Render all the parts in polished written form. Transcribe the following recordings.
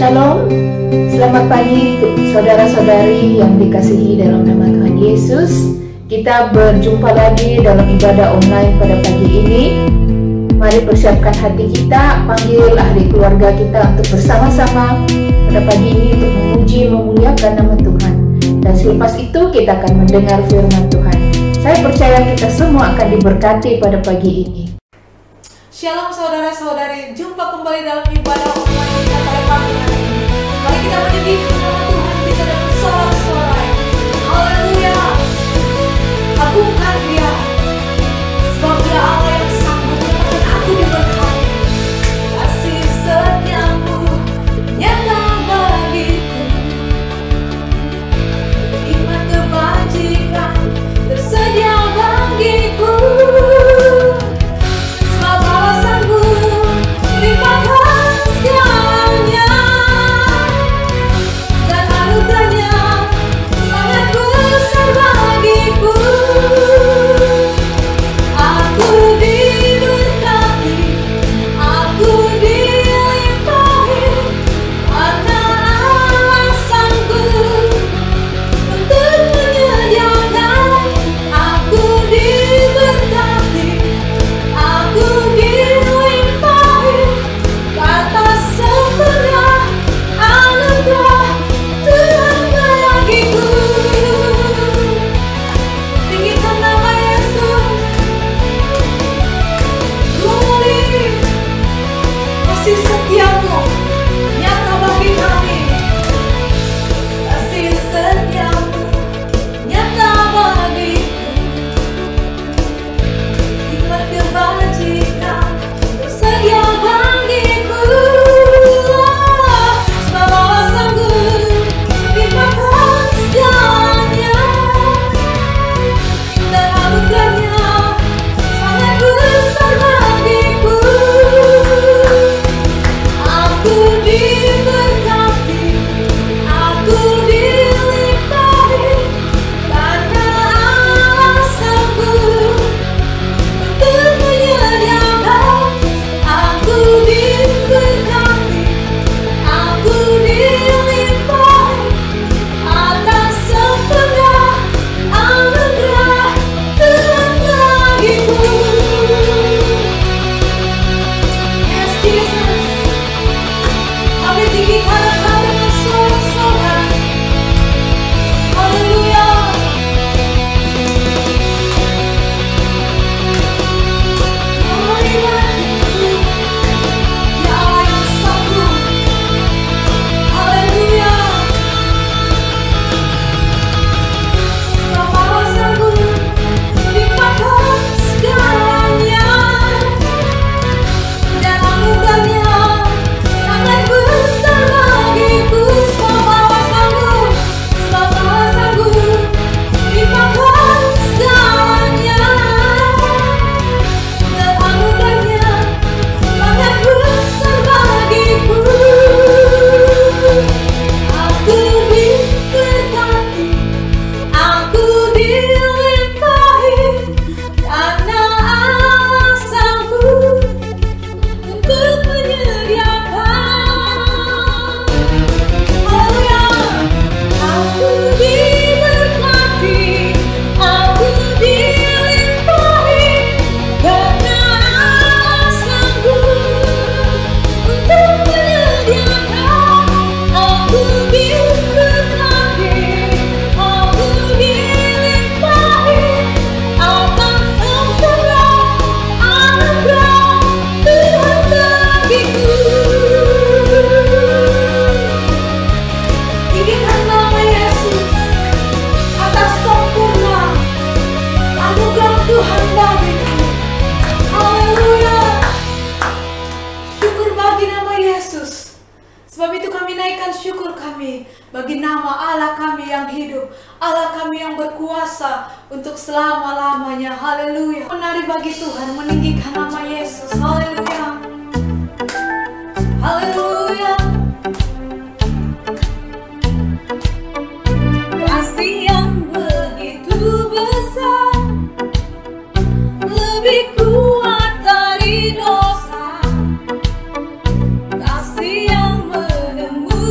Shalom, selamat pagi untuk saudara-saudari yang dikasihi dalam nama Tuhan Yesus. Kita berjumpa lagi dalam ibadah online pada pagi ini. Mari persiapkan hati kita, panggil ahli keluarga kita untuk bersama-sama pada pagi ini untuk memuji, memuliakan nama Tuhan. Dan selepas itu kita akan mendengar firman Tuhan. Saya percaya kita semua akan diberkati pada pagi ini. Shalom saudara-saudari, jumpa kembali dalam ibadah online kita pada pagi hari ini. Mari kita meninggikan nama Tuhan kita dengan sorak-sorai. Haleluya. Agungkan Dia, sebab Dia Allah yang sanggup menyatakan aku diberkati. Kasih setiamu nyata bagiku, hikmat kebajikan tersedia bagiku. Bagi nama Allah kami yang hidup, Allah kami yang berkuasa untuk selama-lamanya. Haleluya. Menari bagi Tuhan, meninggikan nama Yesus. Haleluya. Haleluya. Kasih yang begitu besar, lebih kuat dari dosa. Kasih yang menembus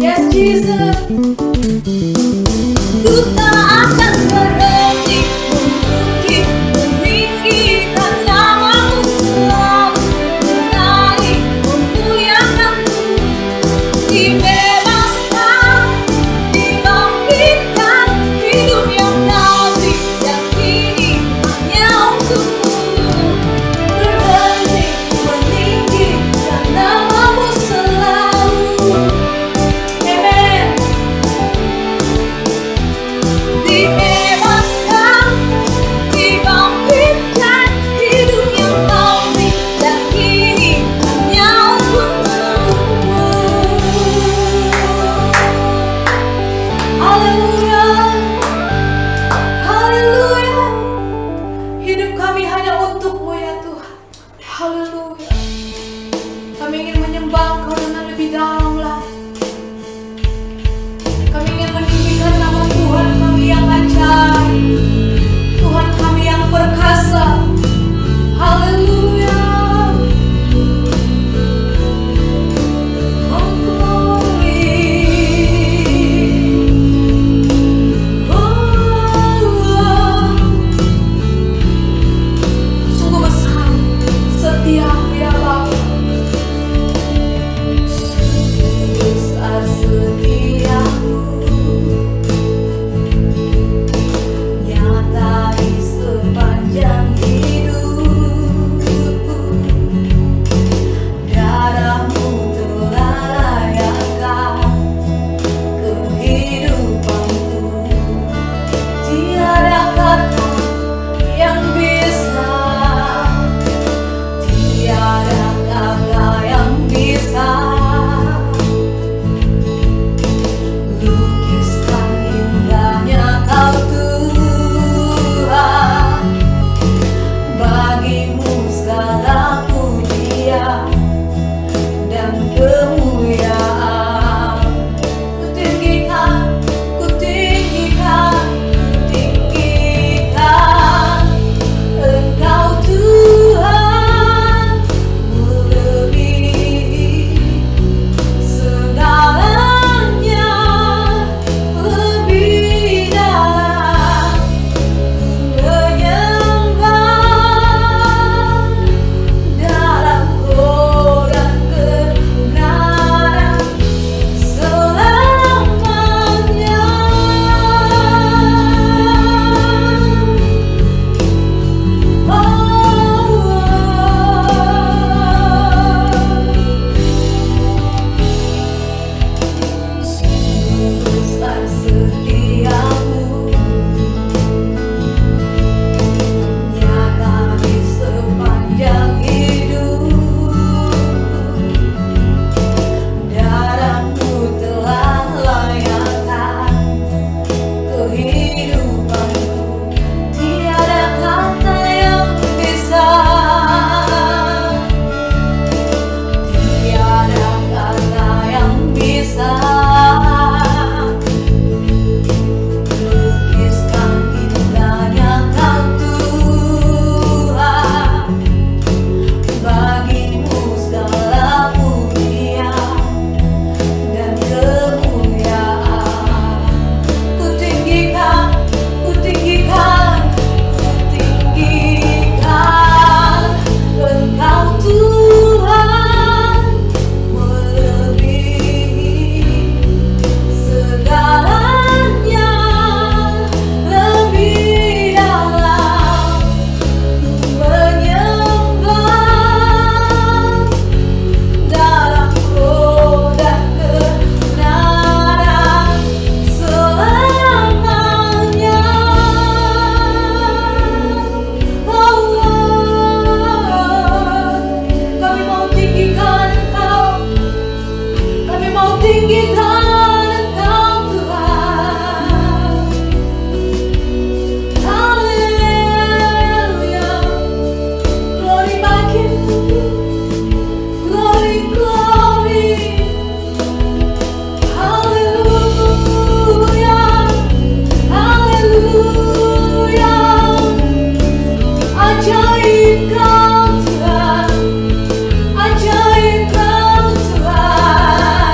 Yes, Jesus. Ku tak akan berhenti memuji, meninggikan namamu selalu, menari, memuliakanmu, dibebaskan, dibangkitkan, hidup yang kasih yang kini hanya untukmu. Berhenti, meninggikan namamu selalu. Amen. Dibebaskan, dibangkitkan, hidup yang kami dan kini hanya untukmu. Haleluya. Haleluya. Hidup kami hanya untuk-Mu ya Tuhan. Haleluya. Kami ingin menyembah Engkau dengan lebih dalam lagi. Kami ingin meninggikan nama Tuhan kami yang ajaib, Tuhan kami yang perkasa. Haleluya. Oh glory. Sungguh besar setiamu ya Bapa. Sungguh besar setiamu, nyata di sepanjang hidupku. Darahmu telah layakkan kehidupanku. Tiada kata yang bisa, tiada kata yang bisa lukiskan indahnya Kau Tuhan. Bagimu segala pujian dan kemuliaan. Kutinggikan, kutinggikan, kutinggikan Engkau Tuhan, melebihi segalanya, lebih dalam menyembah dalam roh dan kebenaran selamanya. Sungguh besar setiamu, nyata di sepanjang hidupku. Darahmu telah layakkan kehidupanku. Tiada kata yang bisa, tiada kata yang bisa lukiskan indahnya Kau Tuhan. Bagimu segala pujian dan kemuliaan. Kutinggikan, kutinggikan, kutinggikan Engkau Tuhan, melebihi segalanya, lebih dalam menyembah dalam roh dan kebenaran selamanya. Kami mau tinggikan Engkau, kami mau tinggikan Engkau Tuhan. Haleluya. Glory bagimu, glory, glory. Haleluya, haleluya. Ajaib Kau Tuhan, ajaib Kau Tuhan.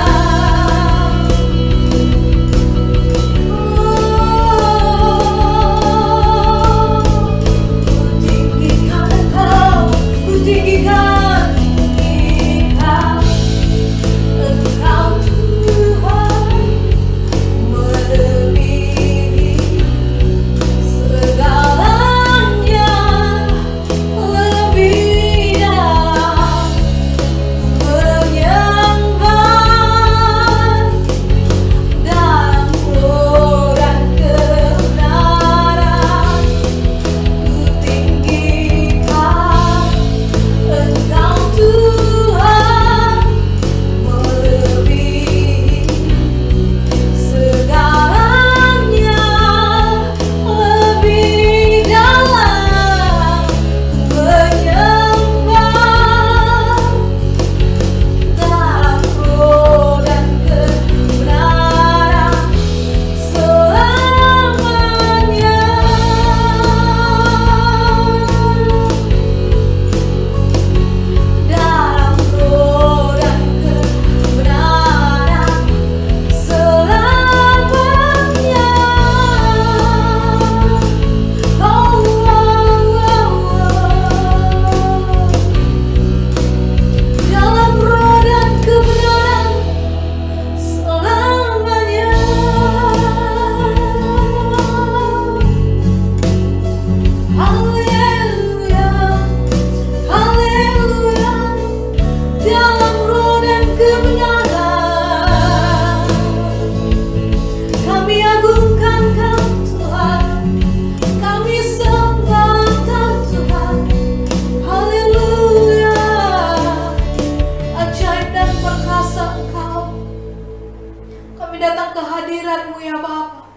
datang ke hadirat-Mu ya Bapa.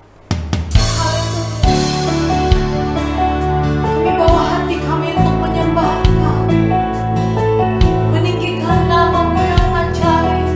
Kami bawa hati kami untuk menyembah Engkau, meninggikan nama-Mu yang ajaib.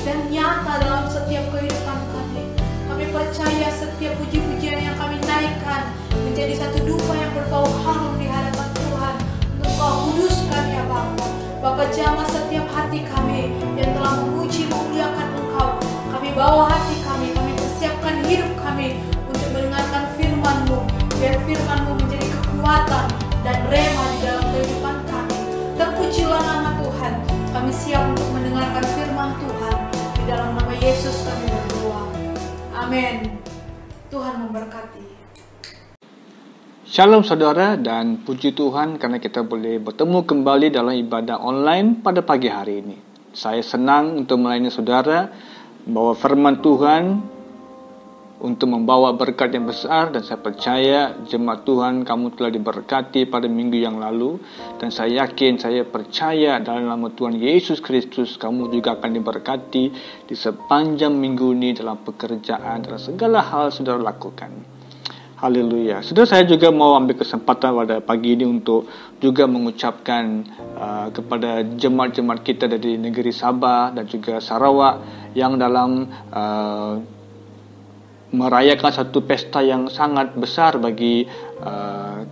dan nyata dalam setiap kehidupan kami. Kami percaya setiap puji-pujian yang kami naikkan menjadi satu dupa yang berbau harum di hadapan Tuhan. Untuk Kau kuduskan ya Bapa. Bapa, jamah setiap hati kami yang telah memuji memuliakan Engkau. Kami bawa hati kami persiapkan hidup kami untuk mendengarkan firman-Mu. Biar firman-Mu menjadi kekuatan dan rema di dalam kehidupan kami. Terpujilah nama Tuhan. Kami siap untuk mendengarkan firman Tuhan. Di dalam nama Yesus kami berdoa. Amin. Tuhan memberkati. Shalom saudara, dan puji Tuhan karena kita boleh bertemu kembali dalam ibadah online pada pagi hari ini. Saya senang untuk melayani saudara, membawa firman Tuhan untuk membawa berkat yang besar, dan saya percaya jemaat Tuhan kamu telah diberkati pada minggu yang lalu, dan saya yakin, saya percaya dalam nama Tuhan Yesus Kristus kamu juga akan diberkati di sepanjang minggu ini dalam pekerjaan dan segala hal saudara lakukan. Haleluya. Saudara, saya juga mau ambil kesempatan pada pagi ini untuk juga mengucapkan kepada jemaat-jemaat kita dari negeri Sabah dan juga Sarawak yang dalam merayakan satu pesta yang sangat besar bagi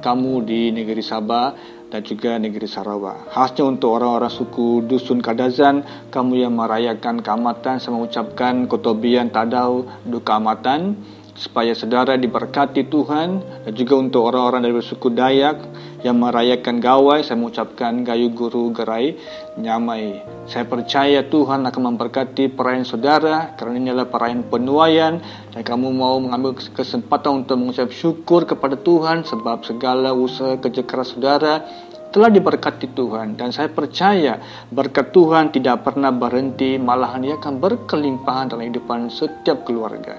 kamu di negeri Sabah dan juga negeri Sarawak. Khasnya untuk orang-orang suku Dusun Kadazan, kamu yang merayakan keamatan, saya mengucapkan kotobian tadau duka amatan, supaya saudara diberkati Tuhan. Dan juga untuk orang-orang dari suku Dayak yang merayakan gawai, saya mengucapkan gayu guru gerai nyamai. Saya percaya Tuhan akan memberkati perayaan saudara, kerana ini adalah perayaan penuaian, dan kamu mau mengambil kesempatan untuk mengucap syukur kepada Tuhan sebab segala usaha kerja keras saudara telah diberkati Tuhan. Dan saya percaya berkat Tuhan tidak pernah berhenti, malahan ia akan berkelimpahan dalam kehidupan setiap keluarga.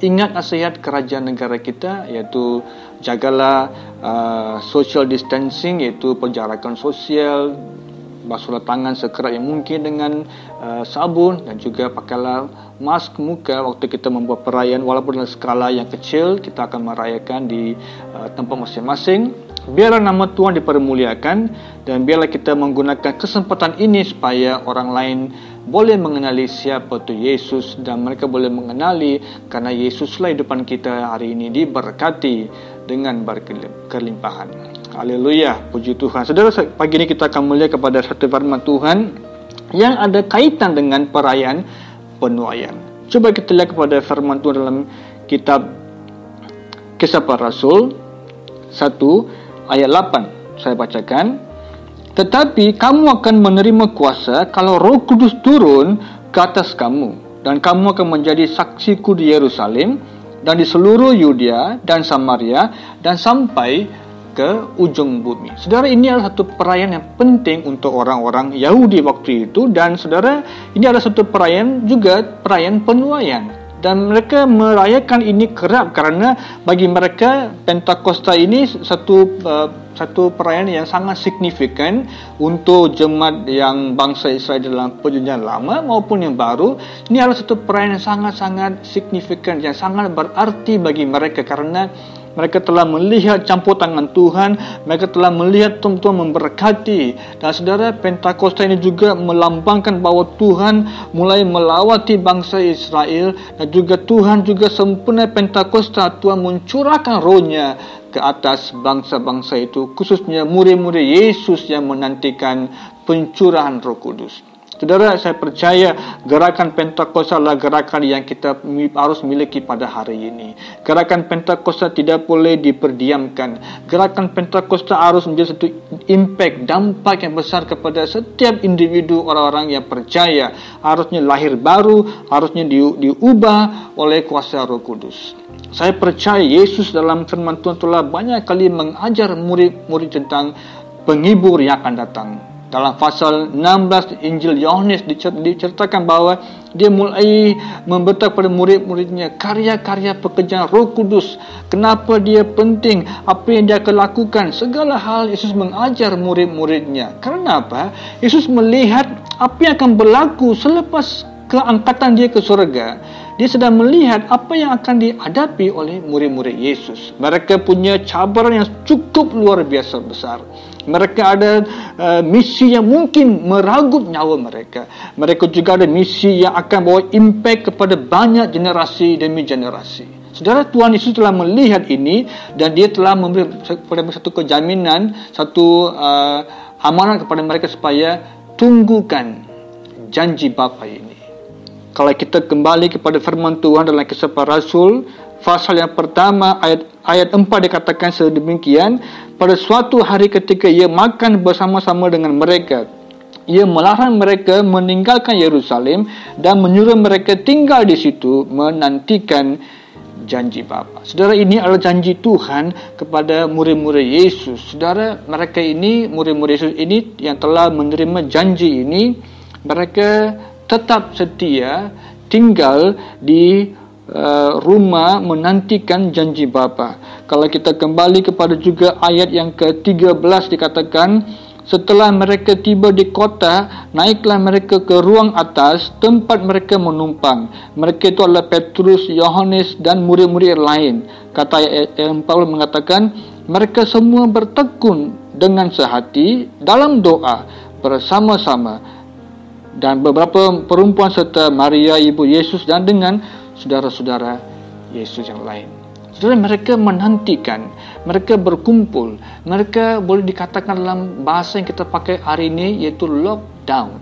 Ingat nasihat kerajaan negara kita, iaitu jagalah social distancing, iaitu penjarakan sosial, basuhlah tangan sekerat yang mungkin dengan sabun, dan juga pakailah mask muka waktu kita membuat perayaan. Walaupun dalam skala yang kecil, kita akan merayakan di tempat masing-masing. Biarlah nama Tuhan dipermuliakan, dan biarlah kita menggunakan kesempatan ini supaya orang lain boleh mengenali siapa itu Yesus, dan mereka boleh mengenali karena Yesuslah hidupan kita hari ini diberkati dengan berkelimpahan. Haleluya, puji Tuhan. Saudara, pagi ini kita akan melihat kepada satu firman Tuhan yang ada kaitan dengan perayaan penuaian. Coba kita lihat kepada firman Tuhan dalam kitab Kisah Para Rasul 1 ayat 8. Saya bacakan. Tetapi kamu akan menerima kuasa kalau Roh Kudus turun ke atas kamu, dan kamu akan menjadi saksiku di Yerusalem dan di seluruh Yudea dan Samaria dan sampai ke ujung bumi. Saudara, ini adalah satu perayaan yang penting untuk orang-orang Yahudi waktu itu, dan saudara, ini adalah satu perayaan juga perayaan penuaian. Dan mereka merayakan ini kerap karena bagi mereka Pentakosta ini satu perayaan yang sangat signifikan untuk jemaat yang bangsa Israel dalam perjanjian lama maupun yang baru. Ini adalah satu perayaan yang sangat-sangat signifikan, yang sangat berarti bagi mereka karena mereka telah melihat campur tangan Tuhan, mereka telah melihat Tuhan memberkati. Dan saudara, Pentakosta ini juga melambangkan bahawa Tuhan mulai melawati bangsa Israel, dan juga Tuhan juga sempurna Pentakosta, Tuhan mencurahkan rohnya ke atas bangsa-bangsa itu, khususnya murid-murid Yesus yang menantikan pencurahan Roh Kudus. Saudara, saya percaya gerakan Pentakosta adalah gerakan yang kita harus miliki pada hari ini. Gerakan Pentakosta tidak boleh diperdiamkan. Gerakan Pentakosta harus menjadi satu impact, dampak yang besar kepada setiap individu orang-orang yang percaya. Harusnya lahir baru, harusnya diubah oleh kuasa Roh Kudus. Saya percaya Yesus dalam firman Tuhan telah banyak kali mengajar murid-murid tentang penghibur yang akan datang. Dalam pasal 16 Injil Yohanes diceritakan bahawa dia mulai memberitahu kepada murid-muridnya karya-karya pekerjaan Roh Kudus. Kenapa dia penting, apa yang dia akan lakukan. Segala hal Yesus mengajar murid-muridnya. Karena apa? Yesus melihat apa yang akan berlaku selepas keangkatan dia ke surga. Dia sedang melihat apa yang akan dihadapi oleh murid-murid Yesus. Mereka punya cabaran yang cukup luar biasa besar. Mereka ada misi yang mungkin meragut nyawa mereka. Mereka juga ada misi yang akan bawa impact kepada banyak generasi demi generasi. Saudara, Tuhan Yesus telah melihat ini dan dia telah memberi kepada mereka satu kejaminan, satu amanat kepada mereka supaya tunggukan janji Bapa ini. Kalau kita kembali kepada firman Tuhan dalam Kisah Para Rasul, pasal yang pertama ayat 4 dikatakan sedemikian, pada suatu hari ketika ia makan bersama-sama dengan mereka, ia melarang mereka meninggalkan Yerusalem dan menyuruh mereka tinggal di situ menantikan janji Bapa. Saudara, ini adalah janji Tuhan kepada murid-murid Yesus. Saudara, mereka ini, murid-murid Yesus ini yang telah menerima janji ini, mereka tetap setia tinggal di rumah menantikan janji Bapa. Kalau kita kembali kepada juga ayat yang ke-13 dikatakan, setelah mereka tiba di kota, naiklah mereka ke ruang atas tempat mereka menumpang. Mereka itu adalah Petrus, Yohanes dan murid-murid lain. Kata yang Paulus mengatakan, mereka semua bertekun dengan sehati dalam doa bersama-sama, dan beberapa perempuan serta Maria ibu Yesus dan dengan saudara-saudara Yesus yang lain. Saudara, mereka menantikan, mereka berkumpul, mereka boleh dikatakan dalam bahasa yang kita pakai hari ini iaitu lockdown.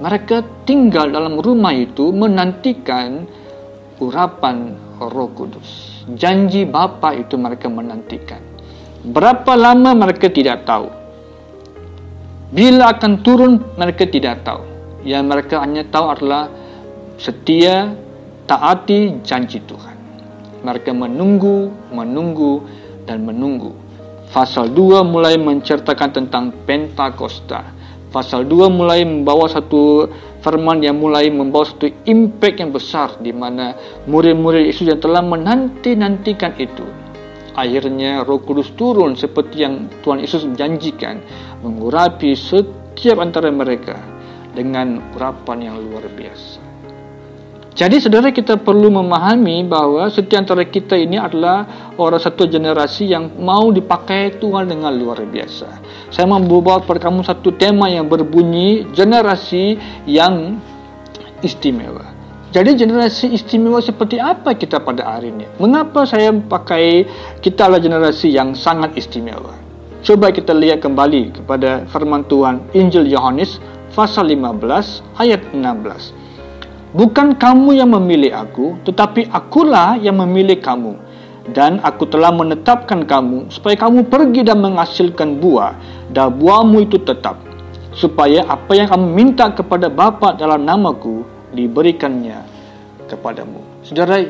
Mereka tinggal dalam rumah itu menantikan urapan Roh Kudus. Janji Bapa itu mereka menantikan. Berapa lama mereka tidak tahu. Bila akan turun mereka tidak tahu. Yang mereka hanya tahu adalah setia, taati janji Tuhan. Mereka menunggu, dan menunggu. Pasal 2 mulai menceritakan tentang Pentakosta. Pasal 2 mulai membawa satu firman yang mulai membawa satu impact yang besar, di mana murid-murid Yesus yang telah menanti-nantikan itu, akhirnya Roh Kudus turun seperti yang Tuhan Yesus janjikan, mengurapi setiap antara mereka dengan urapan yang luar biasa. Jadi saudara, kita perlu memahami bahawa setiap antara kita ini adalah orang satu generasi yang mau dipakai Tuhan dengan luar biasa. Saya mau membawa kepada kamu satu tema yang berbunyi generasi yang istimewa. Jadi generasi istimewa seperti apa kita pada hari ini? Mengapa saya pakai kita adalah generasi yang sangat istimewa? Coba kita lihat kembali kepada firman Tuhan Injil Yohanes pasal 15 ayat 16. Bukan kamu yang memilih aku, tetapi akulah yang memilih kamu. Dan aku telah menetapkan kamu, supaya kamu pergi dan menghasilkan buah, dan buahmu itu tetap. Supaya apa yang kamu minta kepada Bapa dalam namaku, diberikannya kepadamu. Saudara,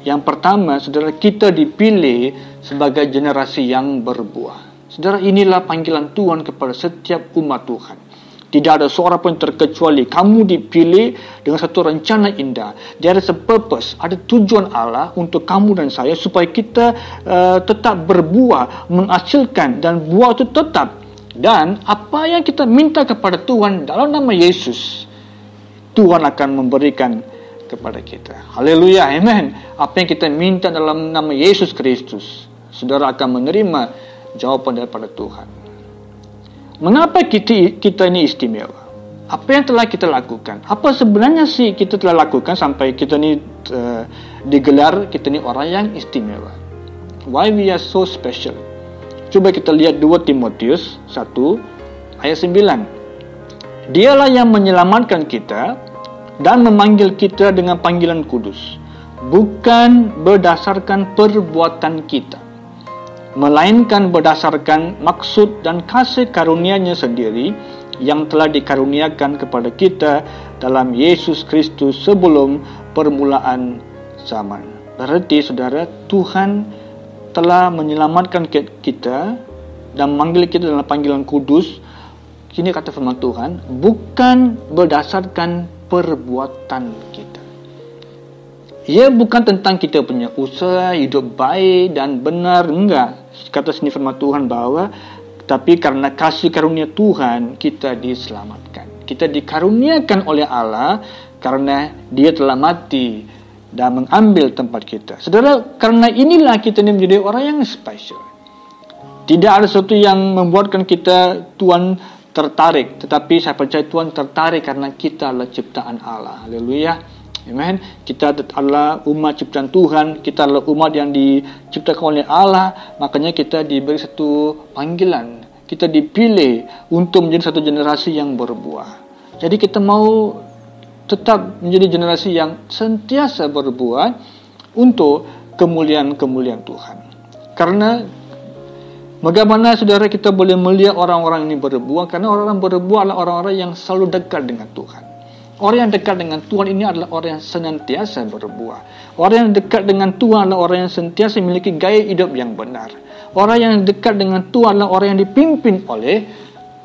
yang pertama, saudara, kita dipilih sebagai generasi yang berbuah. Saudara, inilah panggilan Tuhan kepada setiap umat Tuhan. Tidak ada seorang pun terkecuali. Kamu dipilih dengan satu rencana indah. There is a purpose. Ada tujuan Allah untuk kamu dan saya supaya kita tetap berbuah, menghasilkan, dan buah itu tetap. Dan apa yang kita minta kepada Tuhan dalam nama Yesus, Tuhan akan memberikan kepada kita. Haleluya, amen. Apa yang kita minta dalam nama Yesus Kristus, saudara akan menerima jawaban daripada Tuhan. Mengapa kita ini istimewa? Apa yang telah kita lakukan? Apa sebenarnya sih kita telah lakukan sampai kita ini digelar kita ini orang yang istimewa? Why we are so special? Coba kita lihat 2 Timotius 1 ayat 9. Dialah yang menyelamatkan kita dan memanggil kita dengan panggilan kudus, bukan berdasarkan perbuatan kita, melainkan berdasarkan maksud dan kasih karunia-Nya sendiri yang telah dikaruniakan kepada kita dalam Yesus Kristus sebelum permulaan zaman. Berarti saudara, Tuhan telah menyelamatkan kita dan memanggil kita dalam panggilan kudus. Kini kata firman Tuhan, bukan berdasarkan perbuatan kita. Ia bukan tentang kita punya usaha, hidup baik dan benar, enggak. Kata sini firman Tuhan bahwa tapi karena kasih karunia Tuhan kita diselamatkan. Kita dikaruniakan oleh Allah karena Dia telah mati dan mengambil tempat kita. Saudara, karena inilah kita ini menjadi orang yang spesial. Tidak ada sesuatu yang membuatkan kita Tuhan tertarik, tetapi saya percaya Tuhan tertarik karena kita adalah ciptaan Allah. Haleluya. Amen. Kita adalah umat ciptaan Tuhan, kita adalah umat yang diciptakan oleh Allah, makanya kita diberi satu panggilan. Kita dipilih untuk menjadi satu generasi yang berbuah. Jadi kita mau tetap menjadi generasi yang sentiasa berbuah untuk kemuliaan-kemuliaan Tuhan. Karena bagaimana saudara kita boleh melihat orang-orang ini berbuah? Karena orang-orang berbuah adalah orang-orang yang selalu dekat dengan Tuhan. Orang yang dekat dengan Tuhan ini adalah orang yang senantiasa berbuah. Orang yang dekat dengan Tuhan adalah orang yang senantiasa memiliki gaya hidup yang benar. Orang yang dekat dengan Tuhan adalah orang yang dipimpin oleh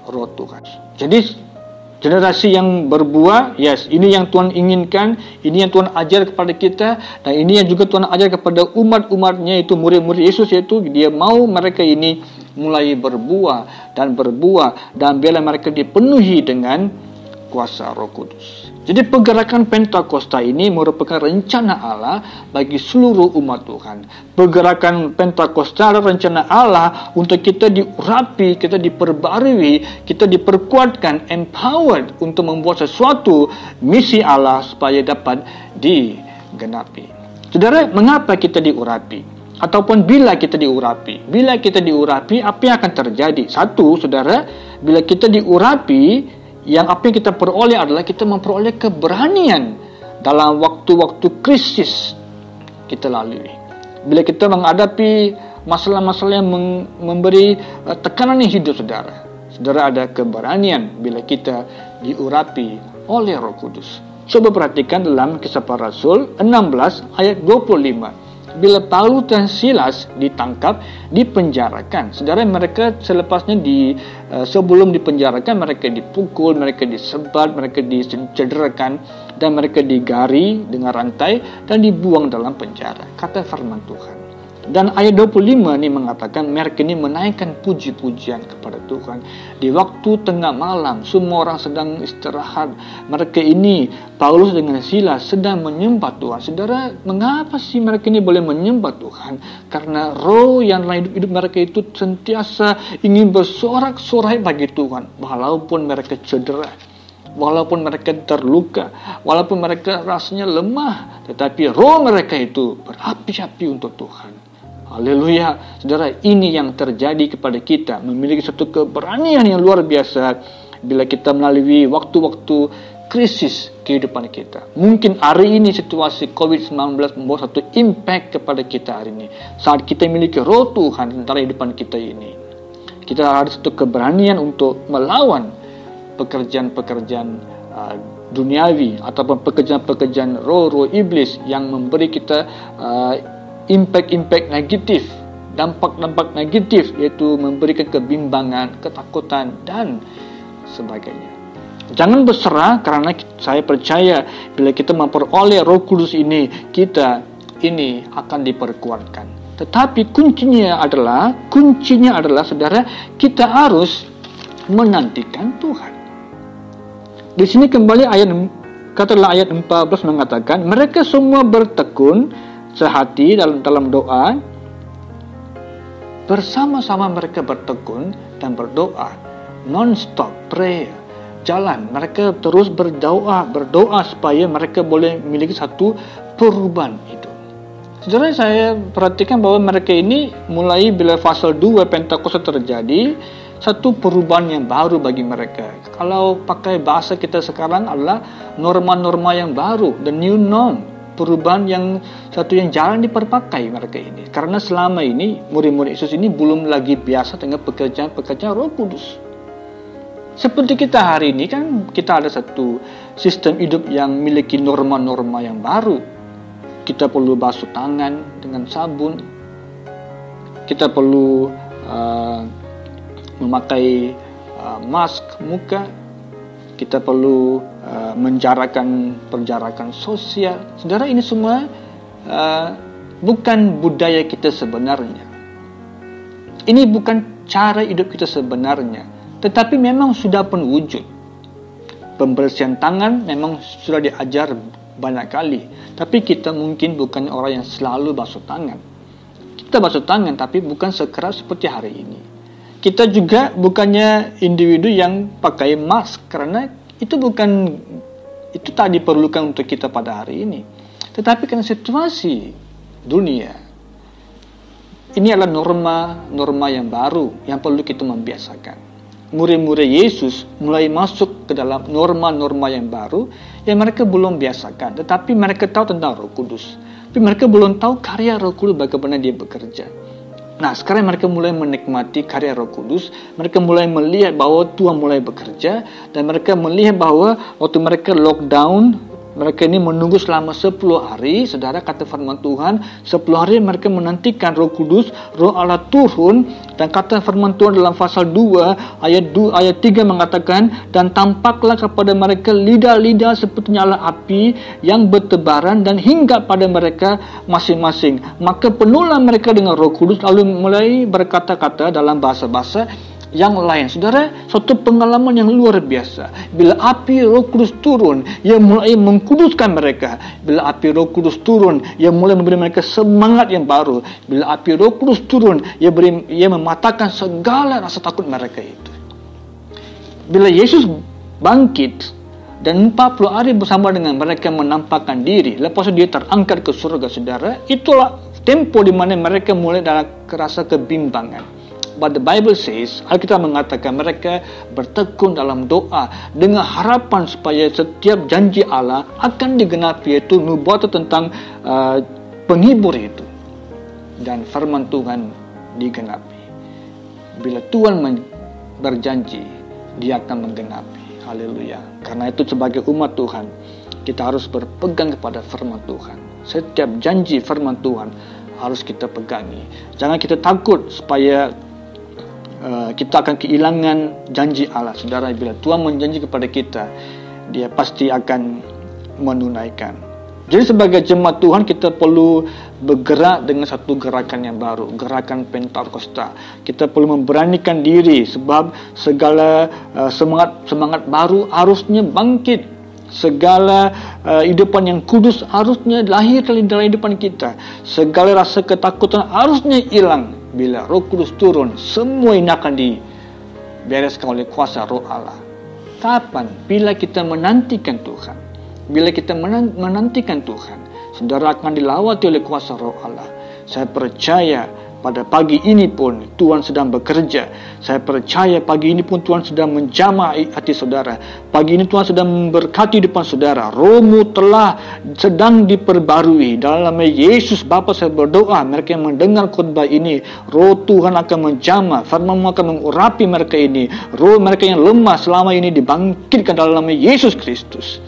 Roh Tuhan. Jadi generasi yang berbuah, yes, ini yang Tuhan inginkan, ini yang Tuhan ajar kepada kita, dan ini yang juga Tuhan ajar kepada umat-umatnya, itu murid-murid Yesus, yaitu dia mau mereka ini mulai berbuah, dan biarlah mereka dipenuhi dengan kuasa Roh Kudus. Jadi pergerakan Pentakosta ini merupakan rencana Allah bagi seluruh umat Tuhan. Pergerakan Pentakosta adalah rencana Allah untuk kita diurapi, kita diperbarui, kita diperkuatkan, empowered untuk membuat sesuatu misi Allah supaya dapat digenapi. Saudara, mengapa kita diurapi? Ataupun bila kita diurapi? Bila kita diurapi, apa yang akan terjadi? Satu, saudara, bila kita diurapi, yang apa yang kita peroleh adalah kita memperoleh keberanian dalam waktu-waktu krisis kita lalui. Bila kita menghadapi masalah-masalah yang memberi tekanan di hidup saudara ada keberanian bila kita diurapi oleh Roh Kudus. Coba perhatikan dalam Kisah Para Rasul 16 ayat 25. Bila Paulus dan Silas ditangkap, dipenjarakan. Saudara, mereka selepasnya sebelum dipenjarakan, mereka dipukul, mereka disebat, mereka dicederakan, dan mereka digari dengan rantai dan dibuang dalam penjara. Kata firman Tuhan. Dan ayat 25 ini mengatakan mereka ini menaikkan puji-pujian kepada Tuhan. Di waktu tengah malam, semua orang sedang istirahat. Mereka ini, Paulus dengan Silas, sedang menyembah Tuhan. Saudara, mengapa sih mereka ini boleh menyembah Tuhan? Karena roh yang dalam hidup mereka itu sentiasa ingin bersorak-sorai bagi Tuhan. Walaupun mereka cedera, walaupun mereka terluka, walaupun mereka rasanya lemah, tetapi roh mereka itu berapi-api untuk Tuhan. Haleluya. Saudara, ini yang terjadi kepada kita, memiliki satu keberanian yang luar biasa bila kita melalui waktu-waktu krisis kehidupan kita. Mungkin hari ini situasi COVID-19 membawa satu impact kepada kita hari ini. Saat kita memiliki roh Tuhan dalam kehidupan kita ini, kita ada satu keberanian untuk melawan pekerjaan-pekerjaan duniawi ataupun pekerjaan-pekerjaan roh-roh iblis yang memberi kita impact negatif, dampak-dampak negatif, yaitu memberikan kebimbangan, ketakutan, dan sebagainya. Jangan berserah, karena saya percaya bila kita memperoleh Roh Kudus ini, kita ini akan diperkuatkan. Tetapi kuncinya adalah saudara, kita harus menantikan Tuhan. Di sini kembali ayat 14 mengatakan, mereka semua bertekun sehati dalam doa, bersama-sama mereka bertekun dan berdoa, non-stop prayer, jalan, mereka terus berdoa supaya mereka boleh memiliki satu perubahan hidup. Saudara, saya perhatikan bahwa mereka ini mulai bila fase 2 Pentakosta terjadi, satu perubahan yang baru bagi mereka. Kalau pakai bahasa kita sekarang adalah norma-norma yang baru, the new norm. Perubahan yang jarang diperpakai mereka ini. Karena selama ini murid-murid Yesus ini belum lagi biasa dengan pekerjaan-pekerjaan Roh Kudus. Seperti kita hari ini kan, kita ada satu sistem hidup yang memiliki norma-norma yang baru. Kita perlu basuh tangan dengan sabun. Kita perlu memakai mask muka. Kita perlu perjarakan sosial. Saudara, ini semua bukan budaya kita sebenarnya. Ini bukan cara hidup kita sebenarnya. Tetapi memang sudah pun wujud. Pembersihan tangan memang sudah diajar banyak kali. Tapi kita mungkin bukan orang yang selalu basuh tangan. Kita kita basuh tangan, tapi bukan sekeras seperti hari ini. Kita juga bukannya individu yang pakai mask, karena itu tak diperlukan untuk kita pada hari ini. Tetapi karena situasi dunia, ini adalah norma yang baru yang perlu kita membiasakan. Murid-murid Yesus mulai masuk ke dalam norma-norma yang baru yang mereka belum biasakan. Tetapi mereka tahu tentang Roh Kudus. Tapi mereka belum tahu karya Roh Kudus, bagaimana dia bekerja. Nah, sekarang mereka mulai menikmati karya Roh Kudus. Mereka mulai melihat bahwa Tuhan mulai bekerja. Dan mereka melihat bahwa waktu mereka lockdown, mereka ini menunggu selama 10 hari. Saudara, kata firman Tuhan, 10 hari mereka menantikan Roh Kudus, Roh Allah turun. Dan kata firman Tuhan dalam pasal 2 ayat 3 mengatakan, dan tampaklah kepada mereka lidah-lidah seperti nyala api yang bertebaran dan hinggap pada mereka masing-masing. Maka penuhlah mereka dengan Roh Kudus, lalu mulai berkata-kata dalam bahasa-bahasa yang lain. Saudara, suatu pengalaman yang luar biasa. Bila api Roh Kudus turun, ia mulai mengkuduskan mereka. Bila api Roh Kudus turun, ia mulai memberi mereka semangat yang baru. Bila api Roh Kudus turun, ia mematahkan segala rasa takut mereka itu. Bila Yesus bangkit dan 40 hari bersama dengan mereka menampakkan diri, lepas itu dia terangkat ke surga, saudara, itulah tempo di mana mereka mulai dalam rasa kebimbangan. But the Bible says, Alkitab mengatakan mereka bertekun dalam doa dengan harapan supaya setiap janji Allah akan digenapi, yaitu nubuat tentang penghibur itu. Dan firman Tuhan digenapi. Bila Tuhan berjanji, dia akan menggenapi. Haleluya. Karena itu sebagai umat Tuhan, kita harus berpegang kepada firman Tuhan. Setiap janji firman Tuhan harus kita pegangi. Jangan kita takut supaya kita akan kehilangan janji Allah. Saudara, bila Tuhan menjanji kepada kita, dia pasti akan menunaikan. Jadi sebagai jemaat Tuhan, kita perlu bergerak dengan satu gerakan yang baru, gerakan Pentakosta. Kita perlu memberanikan diri, sebab segala semangat baru harusnya bangkit. Segala hidupan yang kudus harusnya lahir dalam hidupan kita. Segala rasa ketakutan harusnya hilang. Bila Roh Kudus turun, semua ini akan dibereskan oleh kuasa Roh Allah. Kapan? Bila kita menantikan Tuhan. Bila kita menantikan Tuhan, saudara akan dilawati oleh kuasa Roh Allah. Saya percaya pada pagi ini pun Tuhan sedang bekerja. Saya percaya pagi ini pun Tuhan sedang menjamah hati saudara. Pagi ini Tuhan sedang memberkati depan saudara. Rohmu telah sedang diperbarui. Dalam nama Yesus Bapa, saya berdoa mereka yang mendengar khotbah ini, Roh Tuhan akan menjamah, firman-Mu akan mengurapi mereka ini. Roh mereka yang lemah selama ini dibangkitkan dalam nama Yesus Kristus.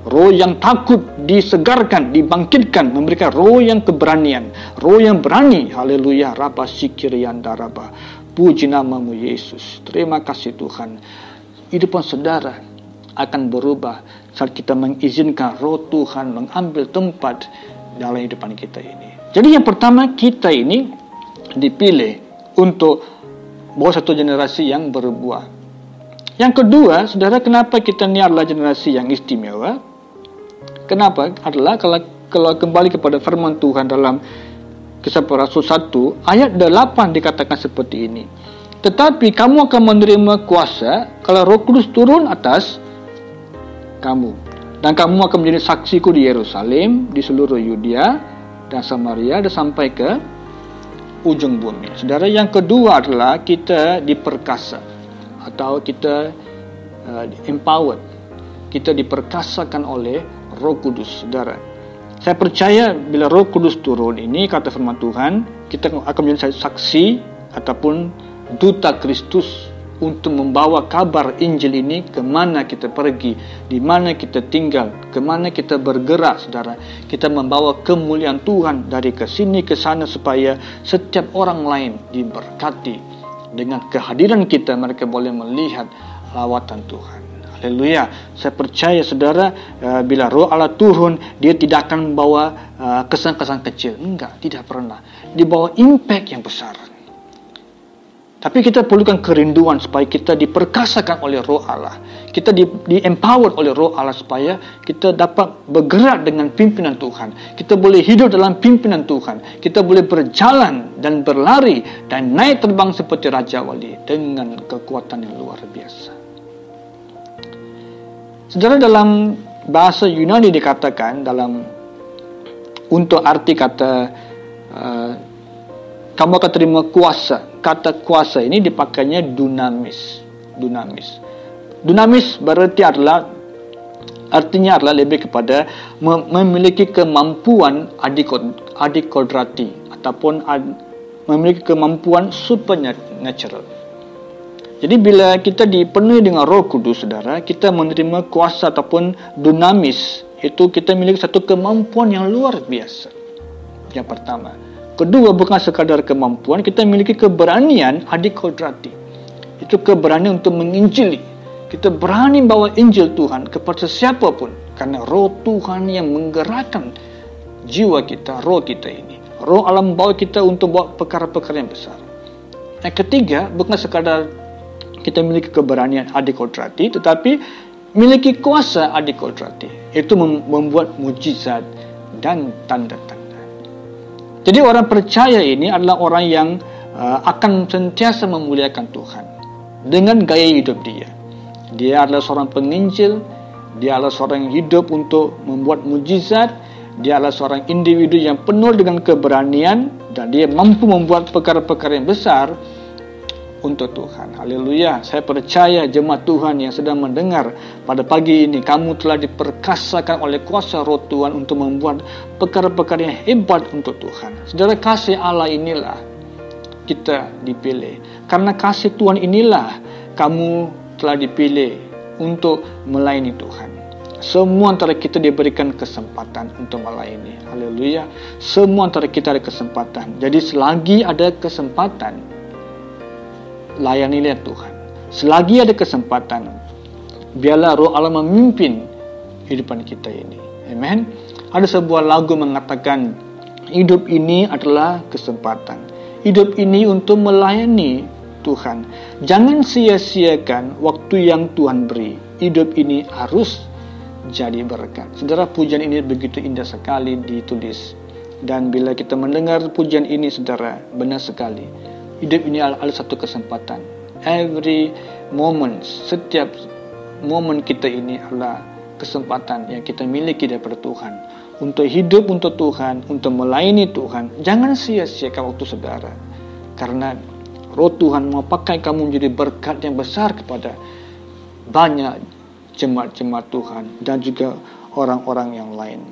Roh yang takut disegarkan, dibangkitkan, memberikan roh yang keberanian, roh yang berani. Haleluya. Rabba sikirianda rabba. Puji namamu Yesus. Terima kasih Tuhan. Hidupan saudara akan berubah saat kita mengizinkan roh Tuhan mengambil tempat dalam hidupan kita ini. Jadi yang pertama, kita ini dipilih untuk bawa satu generasi yang berbuah. Yang kedua, saudara, kenapa kita ini adalah generasi yang istimewa? Kenapa? Adalah kalau kembali kepada firman Tuhan dalam Kisah Para Rasul 1 ayat 8 dikatakan seperti ini. Tetapi kamu akan menerima kuasa kalau Roh Kudus turun atas kamu, dan kamu akan menjadi saksiku di Yerusalem, di seluruh Yudea dan Samaria, dan sampai ke ujung bumi. Saudara, yang kedua adalah kita diperkasa atau kita empowered. Kita diperkasakan oleh Roh Kudus, saudara. Saya percaya bila Roh Kudus turun ini, kata firman Tuhan, kita akan menjadi saksi ataupun duta Kristus untuk membawa kabar Injil ini kemana kita pergi, di mana kita tinggal, kemana kita bergerak, saudara. Kita membawa kemuliaan Tuhan dari ke sini ke sana supaya setiap orang lain diberkati. Dengan kehadiran kita, mereka boleh melihat lawatan Tuhan. Haleluya. Saya percaya saudara, bila Roh Allah turun, dia tidak akan membawa kesan-kesan kecil. Enggak, tidak pernah. Dia bawa impact yang besar. Tapi kita perlukan kerinduan supaya kita diperkasakan oleh Roh Allah. Kita di-empowered oleh Roh Allah supaya kita dapat bergerak dengan pimpinan Tuhan. Kita boleh hidup dalam pimpinan Tuhan. Kita boleh berjalan dan berlari dan naik terbang seperti Raja Wali dengan kekuatan yang luar biasa. Saudara, dalam bahasa Yunani dikatakan untuk arti kata kamu akan terima kuasa. Kata kuasa ini dipakainya dunamis. Dunamis berarti artinya adalah lebih kepada memiliki kemampuan adikodrati ataupun memiliki kemampuan supernatural. Jadi bila kita dipenuhi dengan Roh Kudus, saudara, kita menerima kuasa ataupun dunamis, itu kita memiliki satu kemampuan yang luar biasa. Yang pertama. Kedua, bukan sekadar kemampuan, kita memiliki keberanian adikodrati. Itu keberanian untuk menginjili. Kita berani bawa Injil Tuhan kepada siapapun. Karena Roh Tuhan yang menggerakkan jiwa kita, roh kita ini. Roh Allah membawa kita untuk buat perkara-perkara yang besar. Yang ketiga, bukan sekadar kita memiliki keberanian adikodrati, tetapi memiliki kuasa adikodrati. Itu membuat mujizat dan tanda-tanda. Jadi orang percaya ini adalah orang yang akan sentiasa memuliakan Tuhan dengan gaya hidup dia. Dia adalah seorang penginjil, dia adalah seorang yang hidup untuk membuat mujizat, dia adalah seorang individu yang penuh dengan keberanian dan dia mampu membuat perkara-perkara yang besar untuk Tuhan. Haleluya. Saya percaya jemaat Tuhan yang sedang mendengar pada pagi ini, kamu telah diperkasakan oleh kuasa Roh Tuhan untuk membuat perkara-perkara yang hebat untuk Tuhan. Saudara, kasih Allah inilah kita dipilih. Karena kasih Tuhan inilah kamu telah dipilih untuk melayani Tuhan. Semua antara kita diberikan kesempatan untuk melayani. Haleluya. Semua antara kita ada kesempatan. Jadi selagi ada kesempatan, layanilah Tuhan. Selagi ada kesempatan, biarlah Roh Allah memimpin kehidupan kita ini. Amen. Ada sebuah lagu mengatakan, hidup ini adalah kesempatan. Hidup ini untuk melayani Tuhan. Jangan sia-siakan waktu yang Tuhan beri. Hidup ini harus jadi berkat. Saudara, pujian ini begitu indah sekali ditulis. Dan bila kita mendengar pujian ini, saudara, benar sekali. Hidup ini adalah satu kesempatan. Every moment, setiap momen kita ini adalah kesempatan yang kita miliki daripada Tuhan. Untuk hidup untuk Tuhan, untuk melayani Tuhan. Jangan sia-siakan waktu saudara. Karena Roh Tuhan mau pakai kamu menjadi berkat yang besar kepada banyak jemaat-jemaat Tuhan dan juga orang-orang yang lain.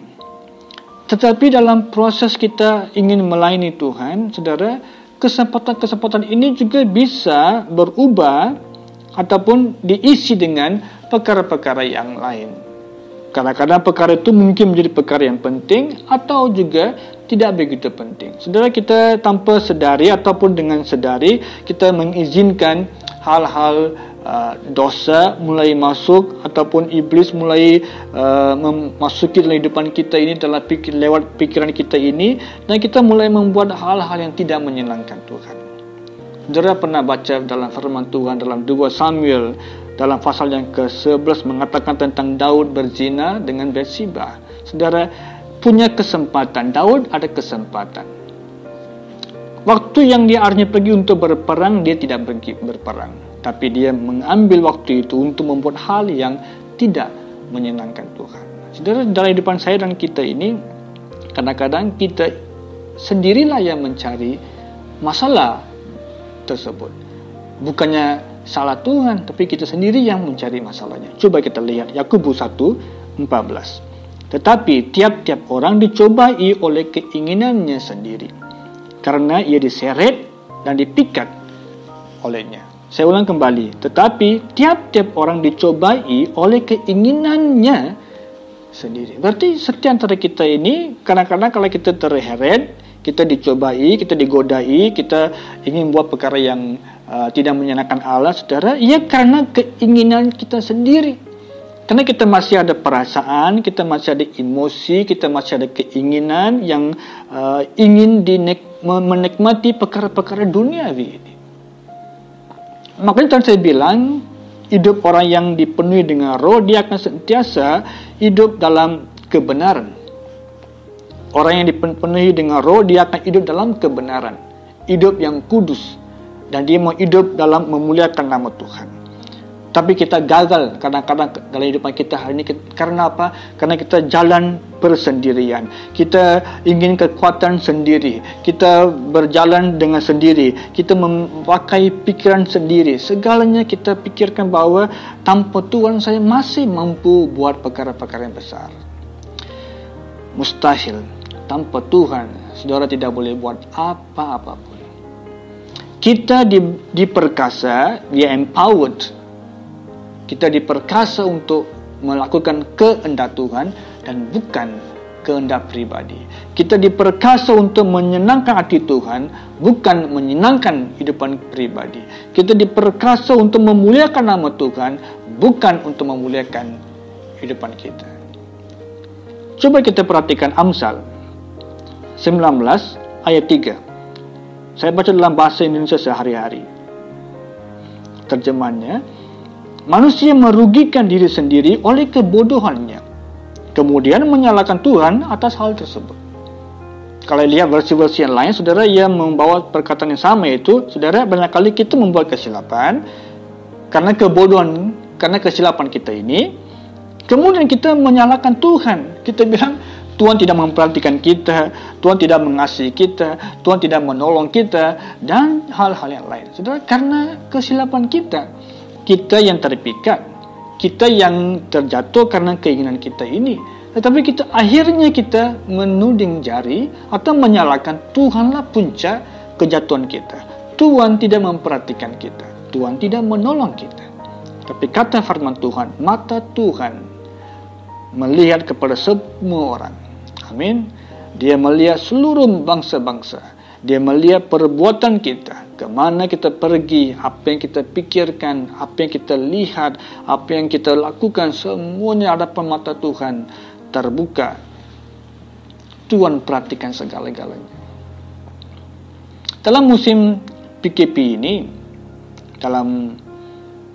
Tetapi dalam proses kita ingin melayani Tuhan, saudara, kesempatan-kesempatan ini juga bisa berubah ataupun diisi dengan perkara-perkara yang lain. Kadang-kadang perkara itu mungkin menjadi perkara yang penting atau juga tidak begitu penting. Saudara, kita tanpa sedari ataupun dengan sedari kita mengizinkan hal-hal dosa mulai masuk ataupun iblis mulai memasuki dalam kehidupan kita ini lewat pikiran kita ini, dan kita mulai membuat hal-hal yang tidak menyenangkan Tuhan. Saudara pernah baca dalam firman Tuhan dalam 2 Samuel dalam pasal yang ke-11 mengatakan tentang Daud berzina dengan Bathsheba. Saudara punya kesempatan, Daud ada kesempatan. Waktu yang dia harusnya pergi untuk berperang, dia tidak pergi berperang. Tapi dia mengambil waktu itu untuk membuat hal yang tidak menyenangkan Tuhan. Saudara, dalam kehidupan saya dan kita ini, kadang-kadang kita sendirilah yang mencari masalah tersebut. Bukannya salah Tuhan, tapi kita sendiri yang mencari masalahnya. Coba kita lihat Yakobus 1:14. Tetapi tiap-tiap orang dicobai oleh keinginannya sendiri, karena ia diseret dan dipikat olehnya. Saya ulang kembali, tetapi tiap-tiap orang dicobai oleh keinginannya sendiri. Berarti setiap antara kita ini, kadang-kadang kalau kita terheret, kita dicobai, kita digodai, kita ingin buat perkara yang tidak menyenangkan Allah, saudara, ya karena keinginan kita sendiri. Karena kita masih ada perasaan, kita masih ada emosi, kita masih ada keinginan yang ingin menikmati perkara-perkara duniawi ini. Makanya tadi saya bilang, hidup orang yang dipenuhi dengan roh, dia akan sentiasa hidup dalam kebenaran. Orang yang dipenuhi dengan roh, dia akan hidup dalam kebenaran, hidup yang kudus, dan dia mau hidup dalam memuliakan nama Tuhan. Tapi kita gagal kadang-kadang dalam hidupan kita hari ini. Karena apa? Karena kita jalan bersendirian. Kita ingin kekuatan sendiri. Kita berjalan dengan sendiri. Kita memakai pikiran sendiri. Segalanya kita pikirkan bahwa tanpa Tuhan saya masih mampu buat perkara-perkara yang besar. Mustahil. Tanpa Tuhan, saudara tidak boleh buat apa-apa pun. Kita diperkasa, we are empowered. Kita diperkasa untuk melakukan kehendak Tuhan dan bukan kehendak pribadi. Kita diperkasa untuk menyenangkan hati Tuhan, bukan menyenangkan hidupan pribadi. Kita diperkasa untuk memuliakan nama Tuhan, bukan untuk memuliakan hidupan kita. Coba kita perhatikan Amsal 19 ayat 3. Saya baca dalam bahasa Indonesia sehari-hari. Terjemahannya, manusia merugikan diri sendiri oleh kebodohannya, kemudian menyalahkan Tuhan atas hal tersebut. Kalau lihat versi-versi yang lain, saudara, yang membawa perkataan yang sama, itu, saudara, banyak kali kita membuat kesilapan karena kebodohan, karena kesilapan kita ini, kemudian kita menyalahkan Tuhan. Kita bilang Tuhan tidak memperhatikan kita, Tuhan tidak mengasihi kita, Tuhan tidak menolong kita, dan hal-hal yang lain. Saudara, karena kesilapan kita. Kita yang terpikat, kita yang terjatuh karena keinginan kita ini. Tetapi akhirnya kita menuding jari atau menyalahkan Tuhanlah puncak kejatuhan kita. Tuhan tidak memperhatikan kita, Tuhan tidak menolong kita. Tapi kata firman Tuhan, mata Tuhan melihat kepada semua orang. Amin. Dia melihat seluruh bangsa-bangsa. Dia melihat perbuatan kita, kemana kita pergi, apa yang kita pikirkan, apa yang kita lihat, apa yang kita lakukan, semuanya hadapan mata Tuhan terbuka. Tuhan perhatikan segala-galanya. Dalam musim PKP ini, dalam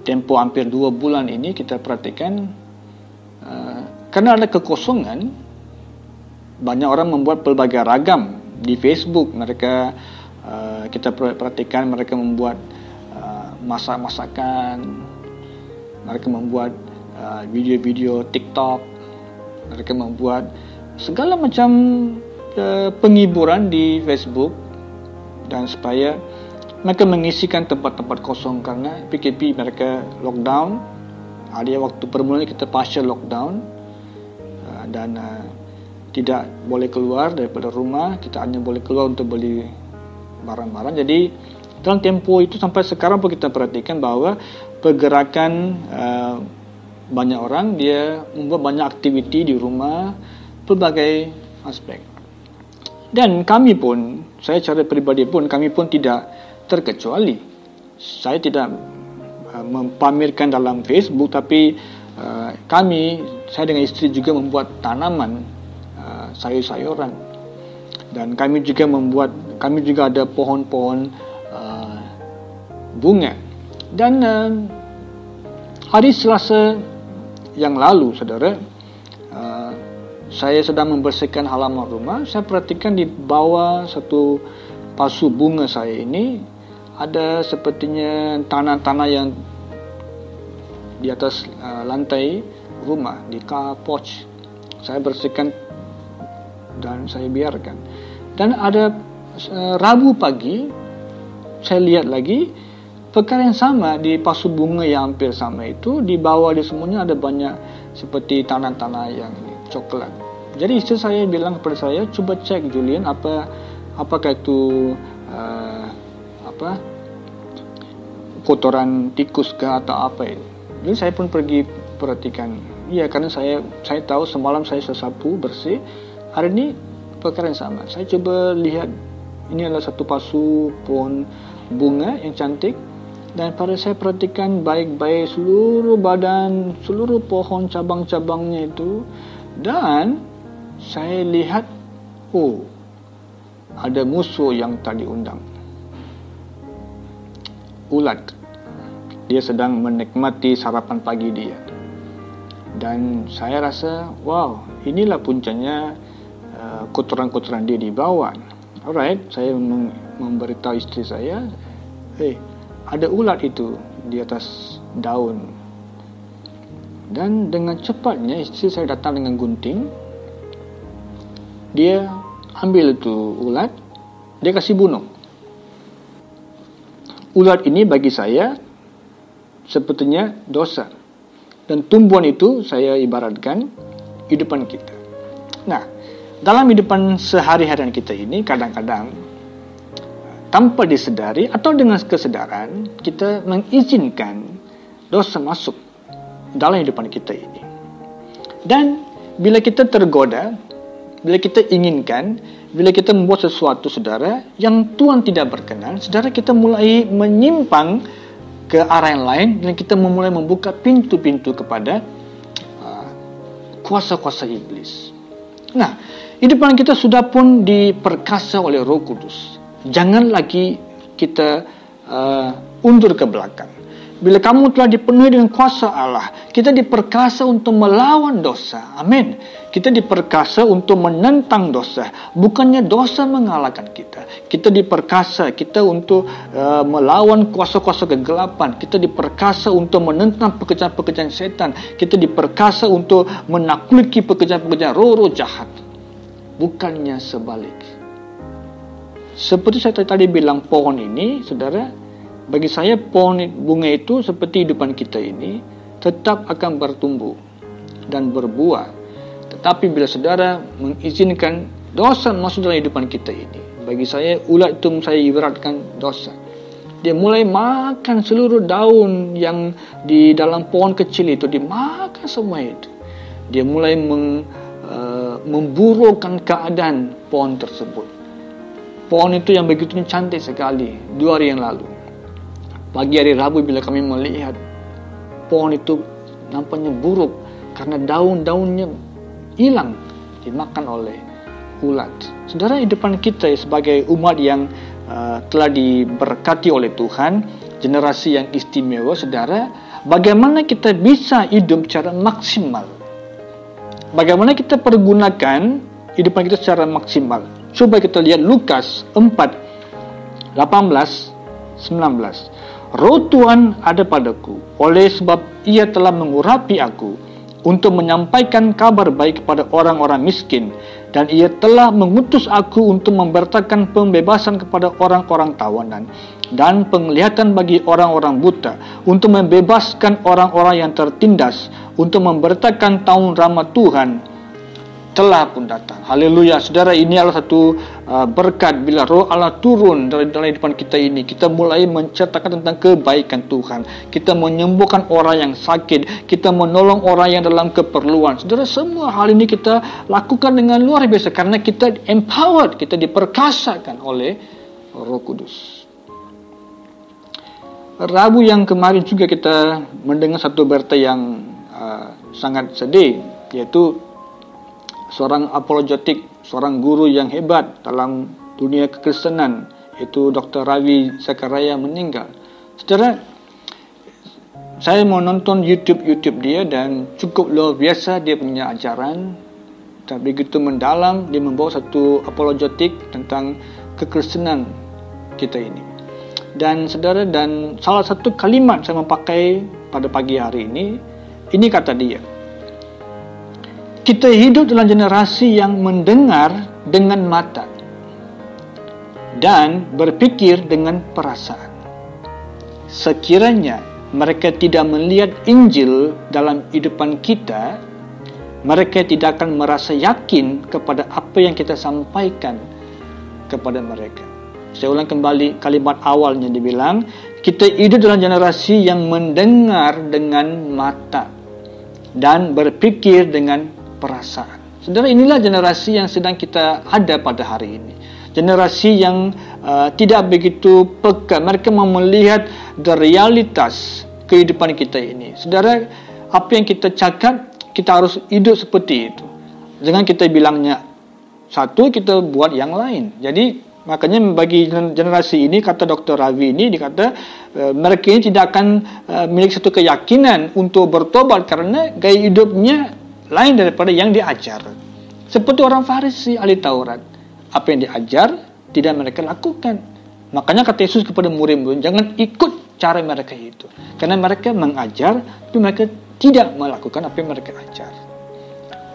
tempo hampir 2 bulan ini, kita perhatikan, karena ada kekosongan, banyak orang membuat pelbagai ragam di Facebook. Mereka kita perhatikan mereka membuat masak-masakan, mereka membuat video-video TikTok, mereka membuat segala macam penghiburan di Facebook, dan supaya mereka mengisikan tempat-tempat kosong karena PKP, mereka lockdown. Ada waktu permulaan kita partial lockdown, dan tidak boleh keluar daripada rumah. Kita hanya boleh keluar untuk beli barang-barang. Jadi dalam tempo itu sampai sekarang pun kita perhatikan bahwa pergerakan banyak orang, dia membuat banyak aktiviti di rumah, pelbagai aspek. Dan kami pun, saya secara pribadi pun, kami pun tidak terkecuali. Saya tidak mempamerkan dalam Facebook, tapi saya dengan isteri juga membuat tanaman sayur-sayuran, dan kami juga ada pohon-pohon bunga. Dan hari Selasa yang lalu, saudara, saya sedang membersihkan halaman rumah. Saya perhatikan di bawah satu pasu bunga saya ini ada sepertinya tanah-tanah yang di atas lantai rumah, di car porch. Saya bersihkan dan saya biarkan. Dan ada Rabu pagi, saya lihat lagi perkara yang sama di pasu bunga yang hampir sama itu. Di bawah di semuanya ada banyak seperti tanah-tanah yang coklat. Jadi istri saya bilang kepada saya, coba cek Julian, apakah itu kotoran tikus ke atau apa itu. Jadi saya pun pergi perhatikan. Iya, karena saya tahu semalam saya sapu bersih. Hari ini perkara yang sama. Saya coba lihat, ini adalah satu pasu pohon bunga yang cantik, dan pada saya perhatikan baik-baik seluruh badan, seluruh pohon cabang-cabangnya itu, dan saya lihat, ada musuh yang tak diundang. Ulat. dia sedang menikmati sarapan pagi dia. Dan saya rasa, wow, inilah puncanya kotoran-kotoran dia dibawa. Alright, saya memberitahu istri saya, ada ulat itu di atas daun. Dan dengan cepatnya istri saya datang dengan gunting. Dia ambil itu ulat, dia kasih bunuh. Ulat ini bagi saya sepertinya dosa. Dan tumbuhan itu saya ibaratkan hidupan kita. Nah, dalam hidupan sehari-harian kita ini kadang-kadang tanpa disedari atau dengan kesadaran kita mengizinkan dosa masuk dalam hidupan kita ini. Dan bila kita tergoda, bila kita inginkan, bila kita membuat sesuatu, saudara, yang Tuhan tidak berkenan, saudara, kita mulai menyimpang ke arah yang lain dan kita mulai membuka pintu-pintu kepada kuasa-kuasa iblis. Nah, hidupan kita sudah pun diperkasa oleh Roh Kudus. Jangan lagi kita undur ke belakang. Bila kamu telah dipenuhi dengan kuasa Allah, kita diperkasa untuk melawan dosa. Amin. Kita diperkasa untuk menentang dosa. Bukannya dosa mengalahkan kita. Kita diperkasa kita untuk melawan kuasa-kuasa kegelapan. Kita diperkasa untuk menentang pekerjaan-pekerjaan setan. Kita diperkasa untuk menaklukkan pekerjaan-pekerjaan roh-roh jahat. Bukannya sebalik. Seperti saya tadi bilang, pohon ini, saudara, bagi saya pohon bunga itu seperti hidupan kita ini tetap akan bertumbuh dan berbuah. Tetapi bila saudara mengizinkan dosa masuk dalam hidupan kita ini, bagi saya ulat itu saya ibaratkan dosa. Dia mulai makan seluruh daun yang di dalam pohon kecil itu, dimakan semua itu. Dia mulai memburukkan keadaan pohon tersebut. Pohon itu yang begitu cantik sekali 2 hari yang lalu. Pagi hari Rabu bila kami melihat pohon itu nampaknya buruk karena daun-daunnya hilang dimakan oleh ulat. Saudara, hidupan kita sebagai umat yang telah diberkati oleh Tuhan, generasi yang istimewa, saudara, bagaimana kita bisa hidup secara maksimal? Bagaimana kita pergunakan hidupan kita secara maksimal? Coba kita lihat Lukas 4, 18, 19. Roh Tuhan ada padaku, oleh sebab ia telah mengurapi aku untuk menyampaikan kabar baik kepada orang-orang miskin, dan ia telah mengutus aku untuk memberitakan pembebasan kepada orang-orang tawanan dan penglihatan bagi orang-orang buta, untuk membebaskan orang-orang yang tertindas, untuk memberitakan tahun rahmat Tuhan telah pun datang. Haleluya. Saudara, ini adalah satu berkat bila Roh Allah turun dalam hidupan kita ini. Kita mulai menceritakan tentang kebaikan Tuhan. Kita menyembuhkan orang yang sakit. Kita menolong orang yang dalam keperluan. Saudara, semua hal ini kita lakukan dengan luar biasa karena kita empowered, kita diperkasakan oleh Roh Kudus. Rabu yang kemarin juga kita mendengar satu berita yang sangat sedih, yaitu seorang apologetik, seorang guru yang hebat dalam dunia kekristenan, yaitu Dr. Ravi Zachariah meninggal. Saudara, saya mau nonton YouTube dia dan cukup luar biasa dia punya ajaran. Dan begitu mendalam, dia membawa satu apologetik tentang kekristenan kita ini. Dan saudara, dan salah satu kalimat saya memakai pada pagi hari ini kata dia, kita hidup dalam generasi yang mendengar dengan mata dan berpikir dengan perasaan. Sekiranya mereka tidak melihat Injil dalam kehidupan kita, mereka tidak akan merasa yakin kepada apa yang kita sampaikan kepada mereka. Saya ulang kembali kalimat awalnya, dibilang kita hidup dalam generasi yang mendengar dengan mata dan berpikir dengan perasaan. Saudara, inilah generasi yang sedang kita ada pada hari ini. Generasi yang tidak begitu peka. Mereka mau melihat realitas kehidupan kita ini. Saudara, apa yang kita cakap, kita harus hidup seperti itu. Jangan kita bilangnya satu, kita buat yang lain. Jadi Makanya bagi generasi ini, kata Dr. Ravi ini, dikata mereka ini tidak akan memiliki satu keyakinan untuk bertobat karena gaya hidupnya lain daripada yang diajar. Seperti orang Farisi, ahli Taurat. Apa yang diajar, tidak mereka lakukan. Makanya kata Yesus kepada murid-murid, jangan ikut cara mereka itu. Karena mereka mengajar, tapi mereka tidak melakukan apa yang mereka ajar.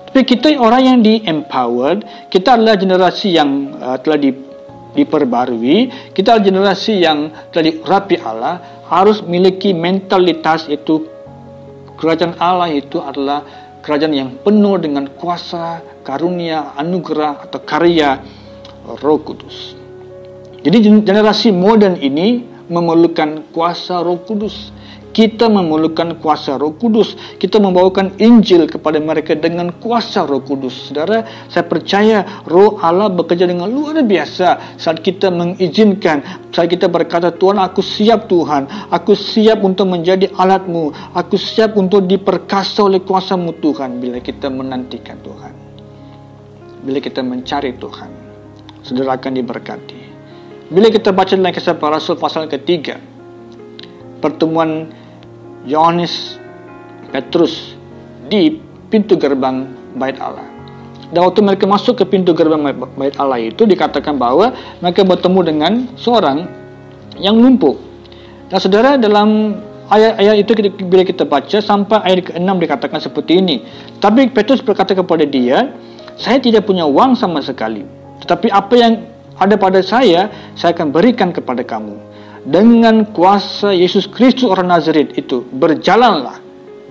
Tapi kita orang yang di-empowered, kita adalah generasi yang telah diperbarui, kita adalah generasi yang telah diurapi Allah, harus memiliki mentalitas itu kerajaan Allah itu adalah kerajaan yang penuh dengan kuasa, karunia, anugerah atau karya Roh Kudus. Jadi generasi moden ini memerlukan kuasa Roh Kudus. Kita memerlukan kuasa Roh Kudus. Kita membawakan Injil kepada mereka dengan kuasa Roh Kudus. Saudara, saya percaya Roh Allah bekerja dengan luar biasa saat kita mengizinkan, saat kita berkata, Tuhan, aku siap Tuhan. Aku siap untuk menjadi alat-Mu. Aku siap untuk diperkasa oleh kuasa-Mu Tuhan. Bila kita menantikan Tuhan. Bila kita mencari Tuhan. Saudara akan diberkati. Bila kita baca dalam Kisah Para Rasul pasal ketiga, pertemuan Yohanes Petrus di pintu gerbang Bait Allah. Dan waktu mereka masuk ke pintu gerbang Bait Allah itu, dikatakan bahwa mereka bertemu dengan seorang yang lumpuh. Dan saudara, dalam ayat-ayat itu bila kita baca sampai ayat ke-6 dikatakan seperti ini. Tapi Petrus berkata kepada dia, saya tidak punya uang sama sekali, tetapi apa yang ada pada saya akan berikan kepada kamu. Dengan kuasa Yesus Kristus orang Nazaret itu, berjalanlah.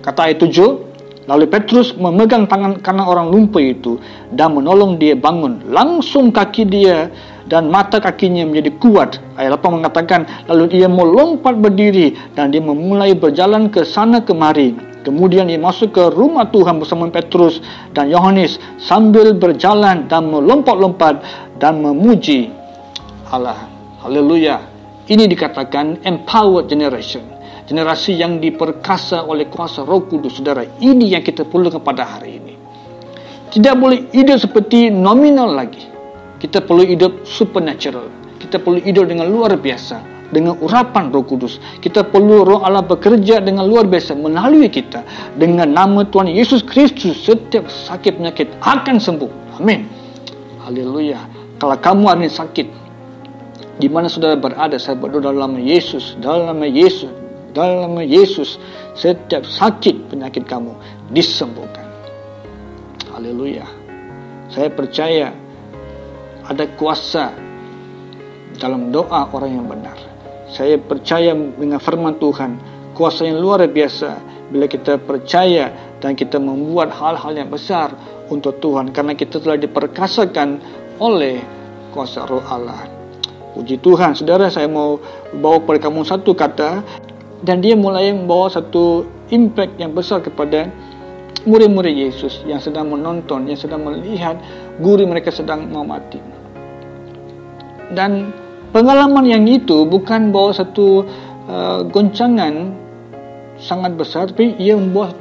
Kata ayat 7, lalu Petrus memegang tangan kanan orang lumpuh itu dan menolong dia bangun. Langsung kaki dia dan mata kakinya menjadi kuat. Ayat 8 mengatakan, lalu dia melompat berdiri dan dia memulai berjalan ke sana kemari. Kemudian dia masuk ke rumah Tuhan bersama Petrus dan Yohanes sambil berjalan dan melompat-lompat dan memuji Allah. Haleluya. Ini dikatakan empowered generation. Generasi yang diperkasa oleh kuasa Roh Kudus. Saudara, ini yang kita perlukan pada hari ini. Tidak boleh hidup seperti nominal lagi. Kita perlu hidup supernatural. Kita perlu hidup dengan luar biasa, dengan urapan Roh Kudus. Kita perlu Roh Allah bekerja dengan luar biasa melalui kita. Dengan nama Tuhan Yesus Kristus, setiap sakit penyakit akan sembuh. Amin. Haleluya. Kalau kamu hari ini sakit, di mana saudara berada, saya berdoa dalam nama Yesus, dalam nama Yesus, dalam nama Yesus, setiap sakit penyakit kamu disembuhkan. Haleluya. Saya percaya ada kuasa dalam doa orang yang benar. Saya percaya dengan firman Tuhan, kuasa yang luar biasa bila kita percaya dan kita membuat hal-hal yang besar untuk Tuhan, karena kita telah diperkasakan oleh kuasa Roh Allah. Puji Tuhan. Saudara, saya mau bawa kepada kamu satu kata, dan dia mulai membawa satu impact yang besar kepada murid-murid Yesus yang sedang menonton, yang sedang melihat guru mereka sedang mau mati. Dan pengalaman yang itu bukan bawa satu goncangan sangat besar, tapi ia membuat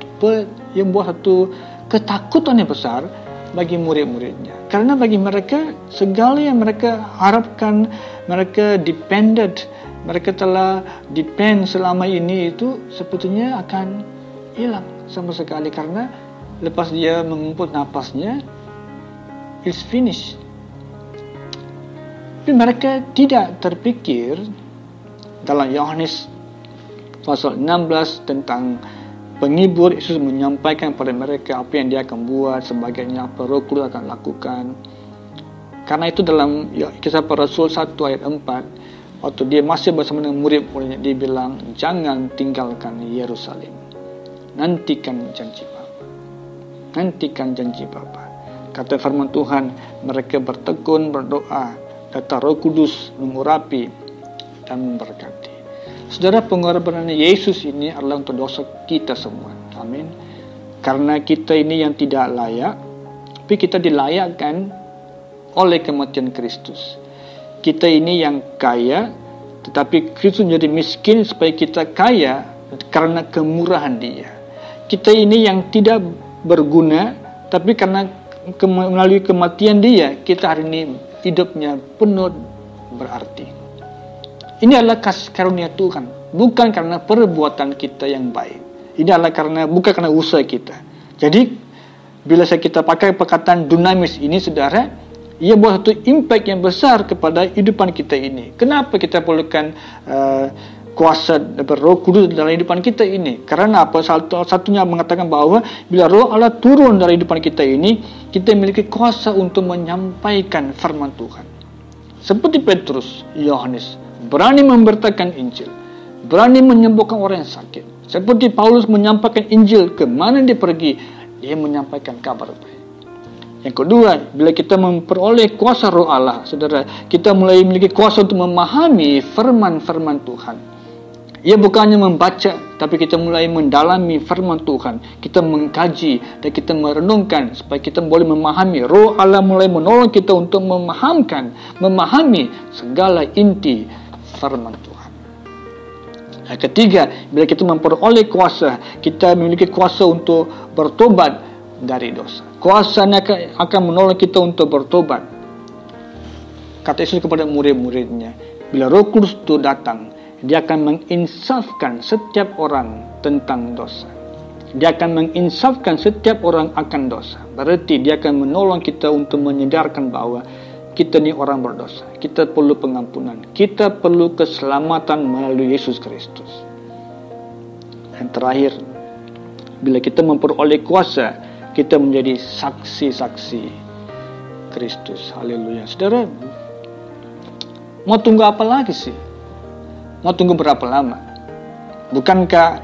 satu ketakutan yang besar bagi murid-muridnya. Karena bagi mereka, segala yang mereka harapkan, mereka dependent, mereka telah depend selama ini itu sepertinya akan hilang sama sekali. Karena lepas dia mengumpul napasnya, it's finished. Tapi mereka tidak terpikir dalam Yohanes pasal 16 tentang penghibur. Yesus menyampaikan kepada mereka apa yang dia akan buat, sebagainya, apa Roh Kudus akan lakukan. Karena itu dalam Kisah Para Rasul 1 ayat 4, waktu dia masih bersama dengan murid-muridnya, dia bilang, jangan tinggalkan Yerusalem, nantikan janji Bapa. Nantikan janji Bapa. Kata firman Tuhan, mereka bertekun, berdoa, kata Roh Kudus mengurapi dan memberkati. Saudara, pengorbanan Yesus ini adalah untuk dosa kita semua. Amin. Karena kita ini yang tidak layak, tapi kita dilayakkan oleh kematian Kristus. Kita ini yang kaya, tetapi Kristus menjadi miskin supaya kita kaya karena kemurahan Dia. Kita ini yang tidak berguna, tapi karena melalui kematian Dia, kita hari ini hidupnya penuh berarti. Ini adalah kasih karunia Tuhan, bukan karena perbuatan kita yang baik. Ini adalah bukan karena usaha kita. Jadi bila kita pakai perkataan dunamis ini, saudara, ia buat satu impact yang besar kepada kehidupan kita ini. Kenapa kita perlukan kuasa Roh Kudus dalam kehidupan kita ini? Karena apa? Satunya mengatakan bahwa bila Roh Allah turun dalam kehidupan kita ini, kita memiliki kuasa untuk menyampaikan firman Tuhan. Seperti Petrus, Yohanes, berani memberitakan Injil, berani menyembuhkan orang yang sakit. Seperti Paulus menyampaikan Injil kemana dia pergi, dia menyampaikan kabar baik. Yang kedua, bila kita memperoleh kuasa Roh Allah, saudara, kita mulai memiliki kuasa untuk memahami firman-firman Tuhan. Ia bukan hanya membaca, tapi kita mulai mendalami firman Tuhan. Kita mengkaji dan kita merenungkan supaya kita boleh memahami. Roh Allah mulai menolong kita untuk memahami segala inti firman Tuhan. Yang ketiga, bila kita memperoleh kuasa, kita memiliki kuasa untuk bertobat dari dosa. Kuasa ini akan menolong kita untuk bertobat. Kata Yesus kepada murid-muridnya, bila Roh Kudus itu datang, dia akan menginsafkan setiap orang tentang dosa. Dia akan menginsafkan setiap orang akan dosa. Berarti dia akan menolong kita untuk menyedarkan bahwa kita ni orang berdosa. Kita perlu pengampunan. Kita perlu keselamatan melalui Yesus Kristus. Yang terakhir, bila kita memperoleh kuasa, kita menjadi saksi-saksi Kristus. Haleluya. Saudara, mau tunggu apa lagi sih? Mau tunggu berapa lama? Bukankah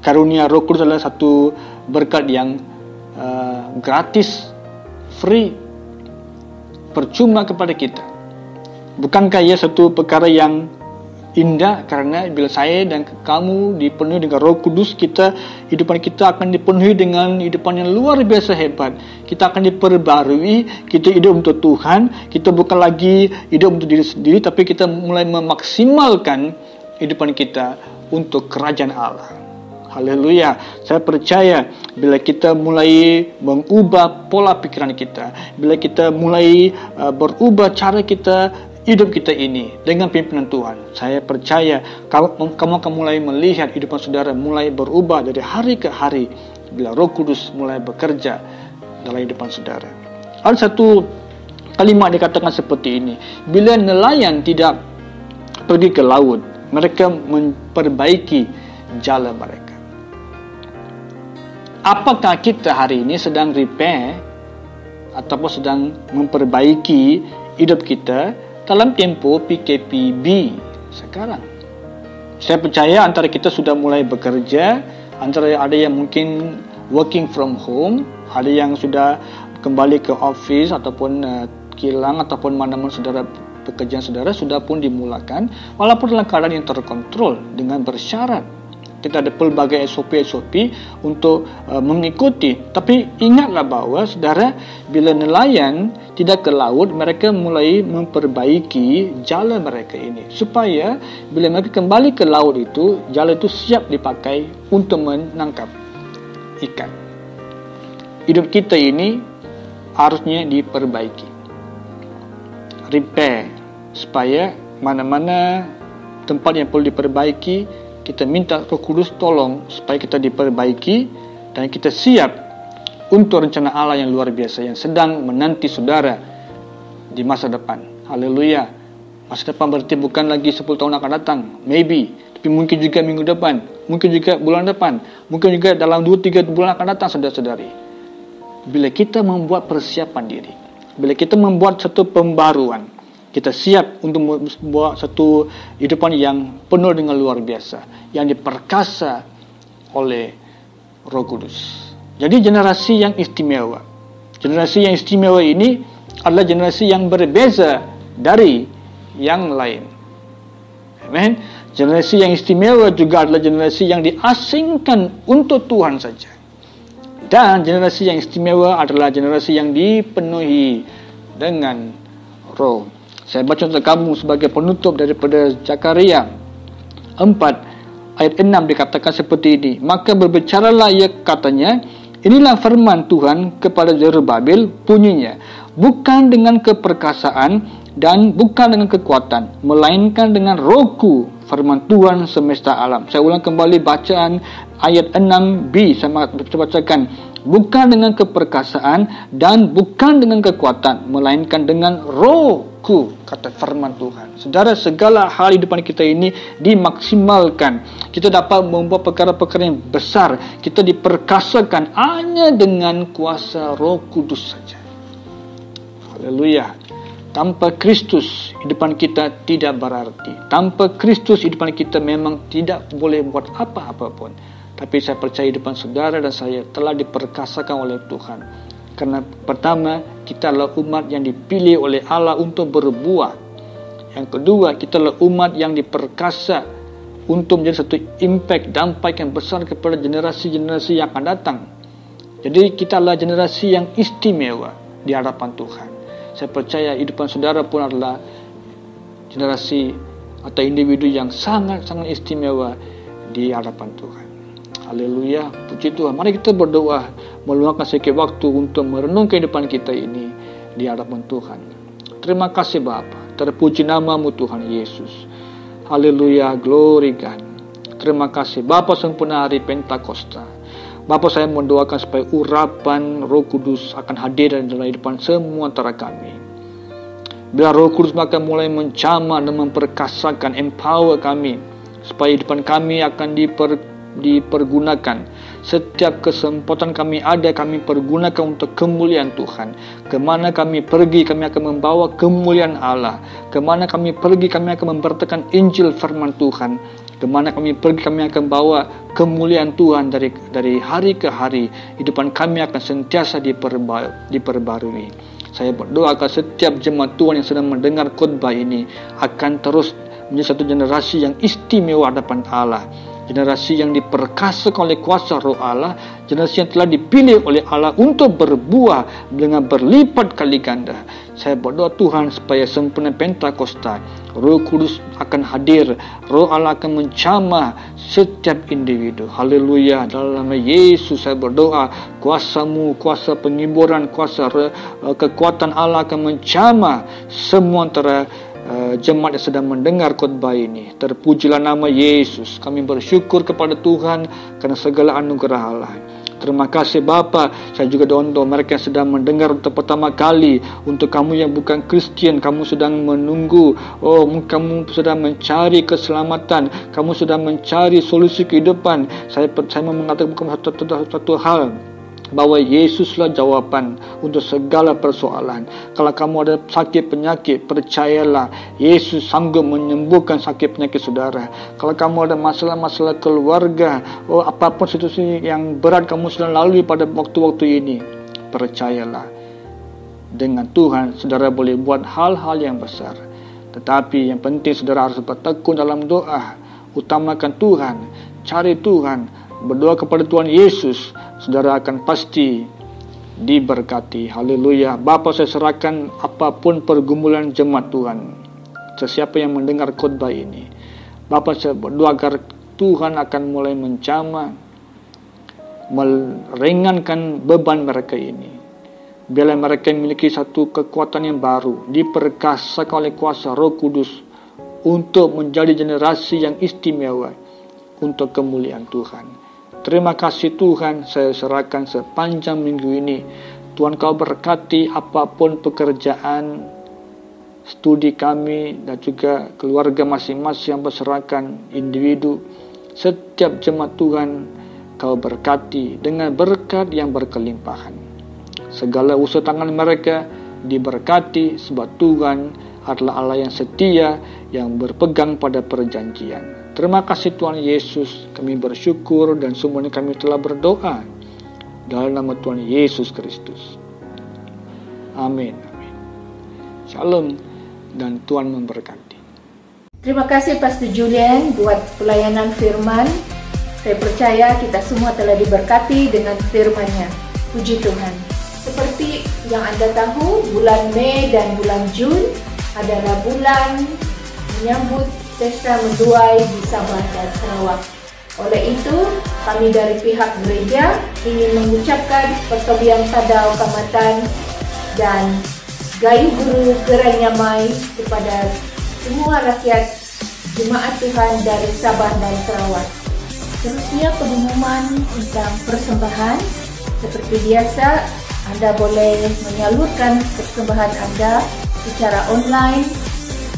karunia Roh Kudus adalah satu berkat yang gratis, free, percuma kepada kita? Bukankah ia satu perkara yang indah? Karena bila saya dan kamu dipenuhi dengan Roh Kudus, hidupan kita akan dipenuhi dengan hidupan yang luar biasa hebat. Kita akan diperbarui, kita hidup untuk Tuhan. Kita bukan lagi hidup untuk diri sendiri, tapi kita mulai memaksimalkan hidupan kita untuk kerajaan Allah. Haleluya. Saya percaya bila kita mulai mengubah pola pikiran kita, bila kita mulai berubah cara kita hidup kita ini dengan pimpinan Tuhan, saya percaya kamu akan mulai melihat hidupan saudara mulai berubah dari hari ke hari bila Roh Kudus mulai bekerja dalam hidupan saudara. Ada satu kalimat dikatakan seperti ini, bila nelayan tidak pergi ke laut, mereka memperbaiki jala mereka. Apakah kita hari ini sedang repair ataupun sedang memperbaiki hidup kita dalam tempo PKPB sekarang? Saya percaya antara kita sudah mulai bekerja, antara ada yang mungkin working from home, ada yang sudah kembali ke office ataupun kilang ataupun mana-mana saudara pekerjaan saudara sudah pun dimulakan, walaupun dalam keadaan yang terkontrol dengan bersyarat. Kita ada pelbagai SOP untuk mengikuti. Tapi ingatlah bahwa saudara, bila nelayan tidak ke laut, mereka mulai memperbaiki jala mereka ini, supaya bila mereka kembali ke laut itu, jala itu siap dipakai untuk menangkap ikan. Hidup kita ini harusnya diperbaiki, repair, supaya mana-mana tempat yang perlu diperbaiki, kita minta Roh Kudus tolong supaya kita diperbaiki dan kita siap untuk rencana Allah yang luar biasa yang sedang menanti saudara di masa depan. Haleluya. Masa depan berarti bukan lagi 10 tahun akan datang, maybe, tapi mungkin juga minggu depan, mungkin juga bulan depan, mungkin juga dalam 2-3 bulan akan datang, saudara-saudari. Bila kita membuat persiapan diri, bila kita membuat satu pembaruan, kita siap untuk membuat satu hidupan yang penuh dengan luar biasa, yang diperkasa oleh Roh Kudus. Jadi generasi yang istimewa. Generasi yang istimewa ini adalah generasi yang berbeza dari yang lain. Amen. Generasi yang istimewa juga adalah generasi yang diasingkan untuk Tuhan saja. Dan generasi yang istimewa adalah generasi yang dipenuhi dengan Roh. Saya baca untuk kamu sebagai penutup daripada Zakaria 4 ayat 6 dikatakan seperti ini. Maka berbicaralah ia, katanya, inilah firman Tuhan kepada Zerubbabel bunyinya, bukan dengan keperkasaan dan bukan dengan kekuatan, melainkan dengan Rohku, firman Tuhan semesta alam. Saya ulang kembali bacaan ayat 6b, saya bacakan. Bukan dengan keperkasaan dan bukan dengan kekuatan, melainkan dengan Rohku, kata firman Tuhan. Saudara, segala hal di depan kita ini dimaksimalkan. Kita dapat membuat perkara-perkara yang besar. Kita diperkasakan hanya dengan kuasa Roh Kudus saja. Haleluya. Tanpa Kristus di depan kita tidak berarti. Tanpa Kristus di depan kita memang tidak boleh buat apa-apa pun. Tapi saya percaya di depan saudara dan saya telah diperkasakan oleh Tuhan. Karena pertama, kita adalah umat yang dipilih oleh Allah untuk berbuah. Yang kedua, kita adalah umat yang diperkasa untuk menjadi satu impact, dampak yang besar kepada generasi-generasi yang akan datang. Jadi kita adalah generasi yang istimewa di hadapan Tuhan. Saya percaya hidupan saudara pun adalah generasi atau individu yang sangat-sangat istimewa di hadapan Tuhan. Haleluya, puji Tuhan. Mari kita berdoa, meluangkan sedikit waktu untuk merenung kehidupan kita ini di hadapan Tuhan. Terima kasih Bapa, terpuji namamu Tuhan Yesus. Haleluya, glory God. Terima kasih Bapa sempurna hari Pentakosta. Bapa, saya mendoakan supaya urapan Roh Kudus akan hadir dalam kehidupan semua antara kami. Biar Roh Kudus akan mulai menjamah dan memperkasakan, empower kami, supaya hidupan kami akan dipergunakan. Setiap kesempatan kami ada, kami pergunakan untuk kemuliaan Tuhan. Kemana kami pergi, kami akan membawa kemuliaan Allah. Kemana kami pergi, kami akan memberitakan Injil firman Tuhan. Kemana kami pergi, kami akan bawa kemuliaan Tuhan dari hari ke hari. Hidupan kami akan sentiasa diperbarui. Saya berdoa agar setiap jemaat Tuhan yang sedang mendengar khotbah ini akan terus menjadi satu generasi yang istimewa hadapan Allah. Generasi yang diperkasakan oleh kuasa Roh Allah, generasi yang telah dipilih oleh Allah untuk berbuah dengan berlipat kali ganda. Saya berdoa Tuhan supaya sempurna Pentakosta, Roh Kudus akan hadir, Roh Allah akan menjamah setiap individu. Haleluya, dalam nama Yesus saya berdoa, kuasa-Mu, kuasa penghiburan, kuasa kekuatan Allah akan menjamah semua antara jemaat yang sedang mendengar khotbah ini. Terpujilah nama Yesus. Kami bersyukur kepada Tuhan karena segala anugerah Allah. Terima kasih Bapa. Saya juga doa untuk mereka yang sedang mendengar untuk pertama kali. Untuk kamu yang bukan Kristian, kamu sedang menunggu. Kamu sedang mencari keselamatan. Kamu sedang mencari solusi kehidupan. Saya mau mengatakan satu hal, bahwa Yesuslah jawaban untuk segala persoalan. Kalau kamu ada sakit penyakit, percayalah Yesus sanggup menyembuhkan sakit penyakit saudara. Kalau kamu ada masalah-masalah keluarga, apapun situasi yang berat kamu sedang lalui pada waktu-waktu ini, percayalah dengan Tuhan saudara boleh buat hal-hal yang besar. Tetapi yang penting saudara harus bertekun dalam doa, utamakan Tuhan, cari Tuhan, berdoa kepada Tuhan Yesus, saudara akan pasti diberkati. Haleluya. Bapa, saya serahkan apapun pergumulan jemaat Tuhan, sesiapa yang mendengar khotbah ini. Bapa, saya berdoa agar Tuhan akan mulai menjamah, meringankan beban mereka ini. Biarlah mereka memiliki satu kekuatan yang baru, diperkasakan oleh kuasa Roh Kudus untuk menjadi generasi yang istimewa untuk kemuliaan Tuhan. Terima kasih Tuhan, saya serahkan sepanjang minggu ini. Tuhan Kau berkati apapun pekerjaan, studi kami dan juga keluarga masing-masing yang berserakan, individu. Setiap jemaat Tuhan Kau berkati dengan berkat yang berkelimpahan. Segala usaha tangan mereka diberkati sebab Tuhan adalah Allah yang setia, yang berpegang pada perjanjian. Terima kasih Tuhan Yesus, kami bersyukur dan semuanya kami telah berdoa dalam nama Tuhan Yesus Kristus. Amin. Shalom dan Tuhan memberkati. Terima kasih Pastor Julian buat pelayanan firman. Saya percaya kita semua telah diberkati dengan firman-Nya. Puji Tuhan. Seperti yang Anda tahu, bulan Mei dan bulan Jun adalah bulan menyambut pesta menuai di Sabah dan Sarawak. Oleh itu, kami dari pihak gereja ingin mengucapkan pertobian pada Kamatan dan Gayu Guru Gerai Nyamai kepada semua rakyat jemaat Tuhan dari Sabah dan Sarawak. Seterusnya pengumuman tentang persembahan. Seperti biasa, Anda boleh menyalurkan persembahan Anda secara online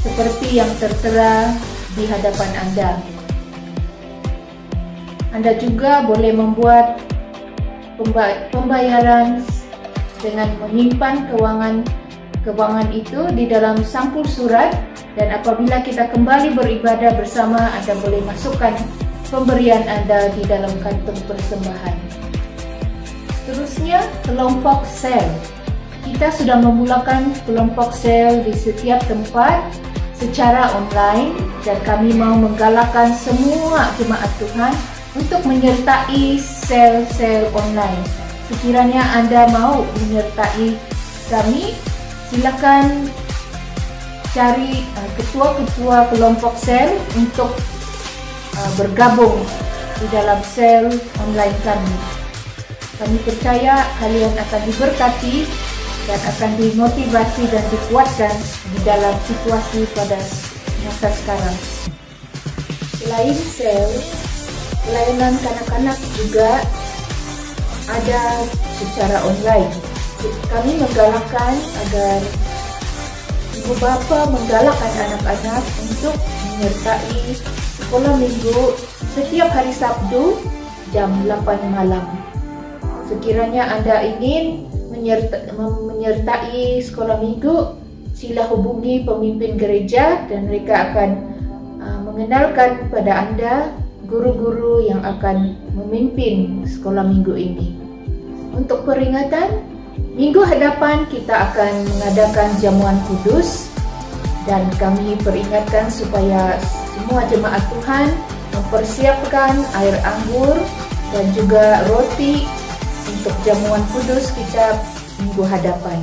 seperti yang tertera di hadapan Anda. Anda juga boleh membuat pembayaran dengan menyimpan keuangan itu di dalam sampul surat, dan apabila kita kembali beribadah bersama, Anda boleh masukkan pemberian Anda di dalam kantong persembahan. Seterusnya, kelompok sel. Kita sudah memulakan kelompok sel di setiap tempat secara online, dan kami mau menggalakkan semua jemaat Tuhan untuk menyertai sel-sel online. Sekiranya Anda mau menyertai kami, silakan cari ketua-ketua kelompok sel untuk bergabung di dalam sel online kami. Kami percaya kalian akan diberkati dan akan dimotivasi dan dikuatkan di dalam situasi pada masa sekarang. Selain sel, pelayanan kanak-kanak juga ada secara online. Kami menggalakkan agar ibu bapa menggalakkan anak-anak untuk menyertai sekolah minggu setiap hari Sabtu jam 8 malam. Sekiranya Anda ingin menyertai sekolah minggu, sila hubungi pemimpin gereja dan mereka akan mengenalkan kepada Anda guru-guru yang akan memimpin sekolah minggu ini. Untuk peringatan, minggu hadapan kita akan mengadakan jamuan kudus, dan kami peringatkan supaya semua jemaat Tuhan mempersiapkan air anggur dan juga roti untuk jamuan kudus kita minggu hadapan.